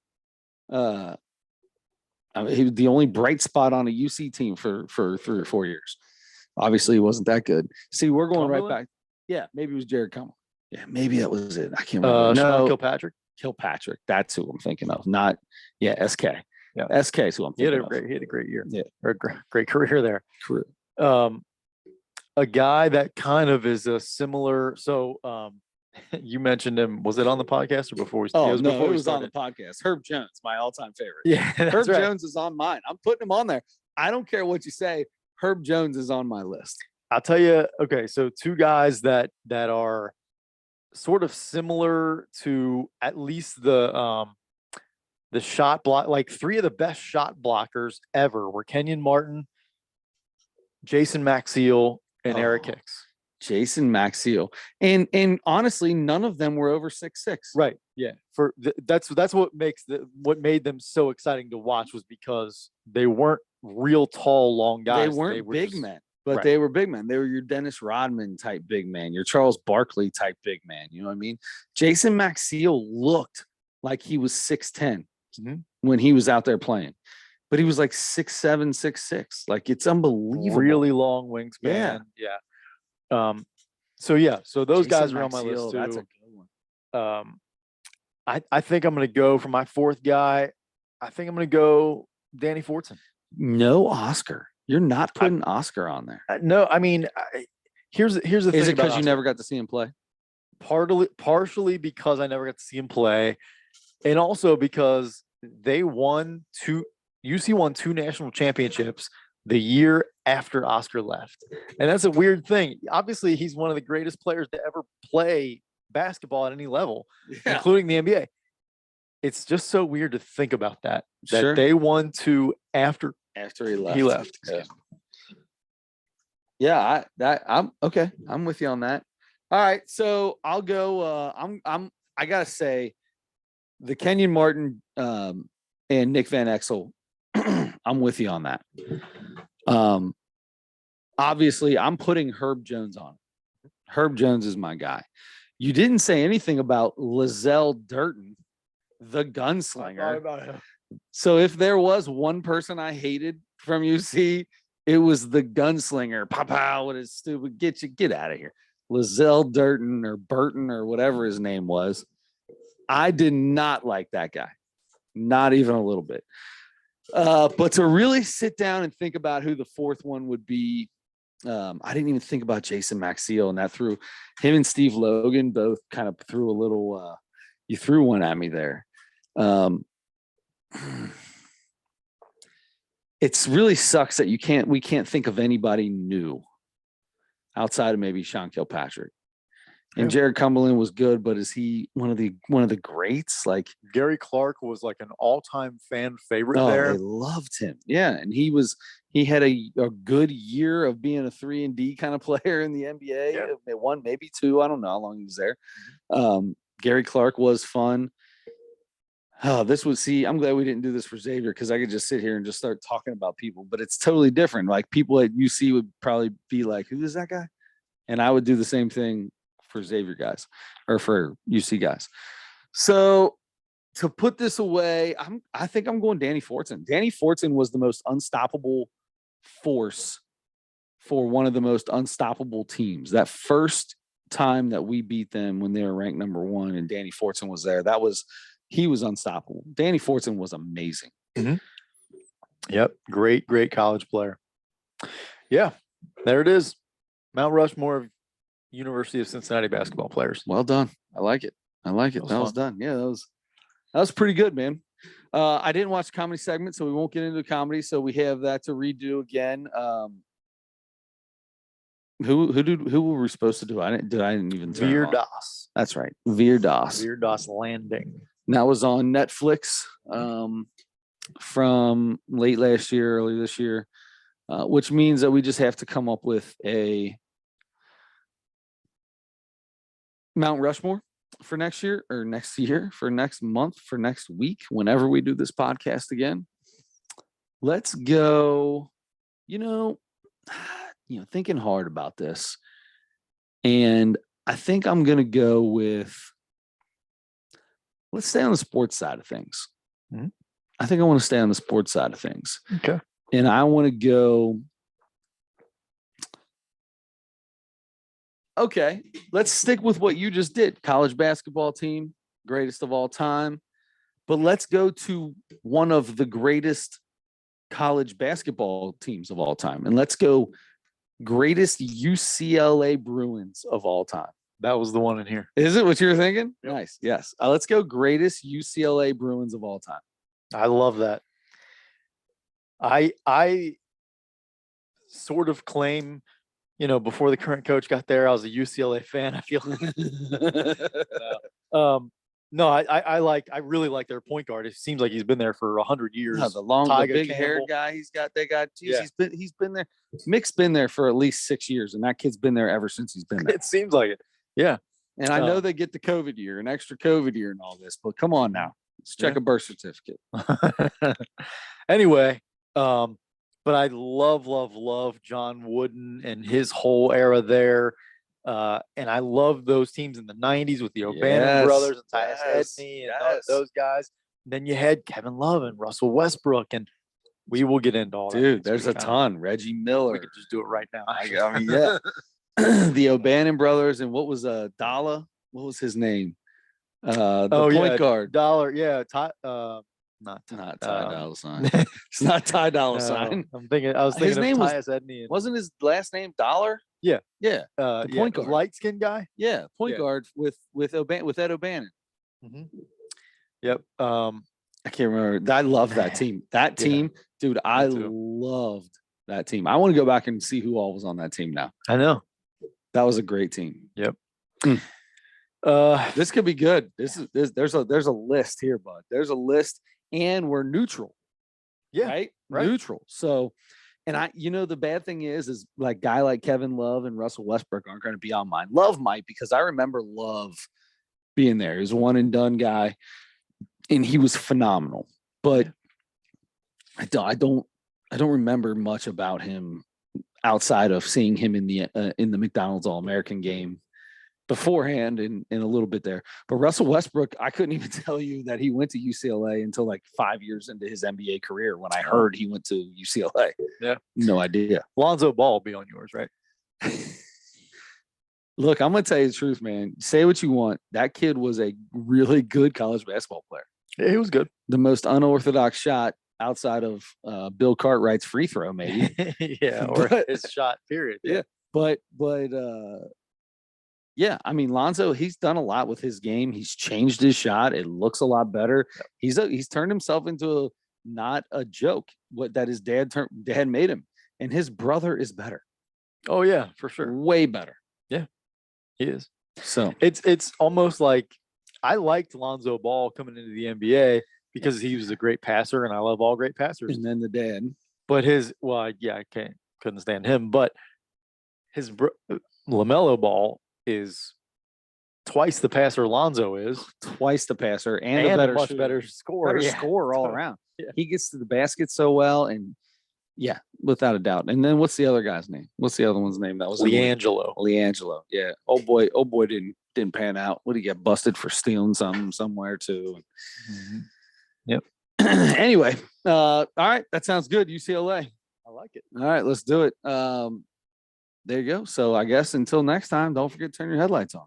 I mean, he was the only bright spot on a UC team for 3 or 4 years. Obviously, he wasn't that good. See, we're going right back. Yeah, maybe it was Jared Cumberland. Yeah, maybe that was it. I can't remember. No, Kilpatrick. That's who I'm thinking of. Not, SK. Yeah, SK is who I'm thinking of. He had a great year. Yeah, or a great career there. True. A guy that kind of is a similar. So, you mentioned him. Was it on the podcast or before we? Oh, it was on the podcast. Herb Jones, my all-time favorite. Yeah, Herb Jones is on mine. I'm putting him on there. I don't care what you say. Herb Jones is on my list. I'll tell you. Okay, so two guys that are sort of similar to at least the shot block, like 3 of the best shot blockers ever were Kenyon Martin, Jason Maxiell, and Eric Hicks. Jason Maxiell. And honestly, none of them were over 6'6". Right. Yeah. That's what made them so exciting to watch was because they weren't real tall, long guys. They weren't big men. But They were big men. They were your Dennis Rodman type big man, your Charles Barkley type big man. You know what I mean? Jason Maxiell looked like he was 6'10" when he was out there playing. But he was like 6'7", 6'6". Like, it's unbelievable. Really long wingspan. Yeah. So those guys are on my list too. That's a good one. I think I'm going to go for my fourth guy. I think I'm going to go Danny Fortson. No Oscar. You're not putting Oscar on there. No, I mean, here's the thing. Is it because you never got to see him play? Partially because I never got to see him play, and also because UC won 2 national championships the year after Oscar left, and that's a weird thing. Obviously, he's one of the greatest players to ever play basketball at any level, including the NBA. It's just so weird to think about that they won 2 after he left. Yeah. Yeah, I'm okay. I'm with you on that. All right, so I'll go. I gotta say, the Kenyon Martin and Nick Van Exel. I'm with you on that. Obviously, I'm putting Herb Jones on. Herb Jones is my guy. You didn't say anything about Lizelle Durton, the gunslinger. So if there was one person I hated from UC, it was the gunslinger. Pow with his stupid get out of here. Lizelle Durton or Burton or whatever his name was. I did not like that guy. Not even a little bit. But to really sit down and think about who the fourth one would be, I didn't even think about Jason Maxiel, and that threw him and Steve Logan both kind of threw a little. You threw one at me there. It's really sucks that we can't think of anybody new outside of maybe Sean Kilpatrick. And Jared Cumberland was good, but is he one of the greats? Like Gary Clark was like an all-time fan favorite there. They loved him. Yeah, and he had a good year of being a 3-and-D kind of player in the NBA. Yeah. One, maybe two. I don't know how long he was there. Gary Clark was fun. Oh, I'm glad we didn't do this for Xavier because I could just sit here and just start talking about people, but it's totally different. Like people at UC would probably be like, who is that guy? And I would do the same thing for Xavier guys or for UC guys. So to put this away, I think I'm going Danny Fortson. Danny Fortson was the most unstoppable force for one of the most unstoppable teams. That first time that we beat them when they were ranked number 1 and Danny Fortson was there, he was unstoppable. Danny Fortson was amazing. Mm-hmm. Yep. Great college player. Yeah, there it is. Mount Rushmore of University of Cincinnati basketball players. Well done. I like it. That was done. Yeah, that was pretty good, man. I didn't watch the comedy segment, so we won't get into comedy. So we have that to redo again. Who were we supposed to do? I didn't even turn Veer it on. Das. That's right. Veer Das. Veer Das Landing. And that was on Netflix from late last year, early this year, which means that we just have to come up with a Mount Rushmore for next year or next year, for next month, for next week, whenever we do this podcast again. Let's go, thinking hard about this. And I think I'm going to go with, let's stay on the sports side of things. Mm-hmm. I think I want to stay on the sports side of things. Okay. And I want to go. Okay, let's stick with what you just did. College basketball team, greatest of all time. But let's go to one of the greatest college basketball teams of all time. And let's go greatest UCLA Bruins of all time. That was the one in here. Is it what you're thinking? Yep. Nice. Yes. Let's go greatest UCLA Bruins of all time. I love that. I sort of claim, before the current coach got there, I was a UCLA fan. I feel I really like their point guard. It seems like he's been there for 100 years. No, the big haired guy he's been there. Mick's been there for at least 6 years, and that kid's been there ever since he's been there. It seems like it. Yeah. And I know they get the COVID year, an extra COVID year and all this, but come on now. Let's check a birth certificate. Anyway, but I love John Wooden and his whole era there. And I love those teams in the 90s with the O'Bannon brothers and Tyus Edney and those guys. And then you had Kevin Love and Russell Westbrook, and we will get into all that. Dude, there's a ton. Reggie Miller. We could just do it right now. I mean, yeah. The O'Bannon brothers, and what was Dalla? What was his name? Point guard. Dollar, yeah. Not Ty Dolla Sign. It's not Ty Dolla Sign. I was thinking his name of Tyus Edney. Wasn't his last name Dollar? Yeah. Yeah. The point guard. Light skinned guy? Yeah. Point guard with Ed O'Bannon. Mm-hmm. Yep. I can't remember. I love that team. That team, dude, I loved that team. I want to go back and see who all was on that team now. I know. That was a great team. Yep. This could be good. There's a list here, bud. There's a list, and we're neutral. Yeah. Right? Neutral. So And the bad thing is like guy like Kevin Love and Russell Westbrook aren't going to be on mine. Love might, because I remember Love being there. He was a one and done guy, and he was phenomenal. But I don't remember much about him outside of seeing him in the McDonald's All-American game beforehand and a little bit there. But Russell Westbrook, I couldn't even tell you that he went to UCLA until like 5 years into his NBA career when I heard he went to UCLA. Yeah. No idea. Lonzo Ball will be on yours, right? Look, I'm going to tell you the truth, man. Say what you want. That kid was a really good college basketball player. Yeah, he was good. The most unorthodox shot outside of Bill Cartwright's free throw, maybe. Yeah, or his shot, period. Yeah. But yeah, I mean, Lonzo, he's done a lot with his game. He's changed his shot. It looks a lot better. Yep. He's turned himself into not a joke. What that his dad made him, and his brother is better. Oh yeah, for sure. Way better. Yeah, he is. So it's almost like I liked Lonzo Ball coming into the NBA because he was a great passer, and I love all great passers. And then the dad, but I couldn't stand him. But his LaMelo Ball is twice the passer Lonzo is, twice the passer, and a better much better scorer. Better scorer all around. Yeah. He gets to the basket so well, and yeah, without a doubt. And then what's the other guy's name? What's the other one's name? That was LiAngelo. Yeah. Oh boy, didn't pan out. What, he get busted for stealing somewhere too? Mm-hmm. Yep. Anyway, all right, that sounds good. UCLA. I like it. All right, let's do it. There you go. So I guess until next time, don't forget to turn your headlights on.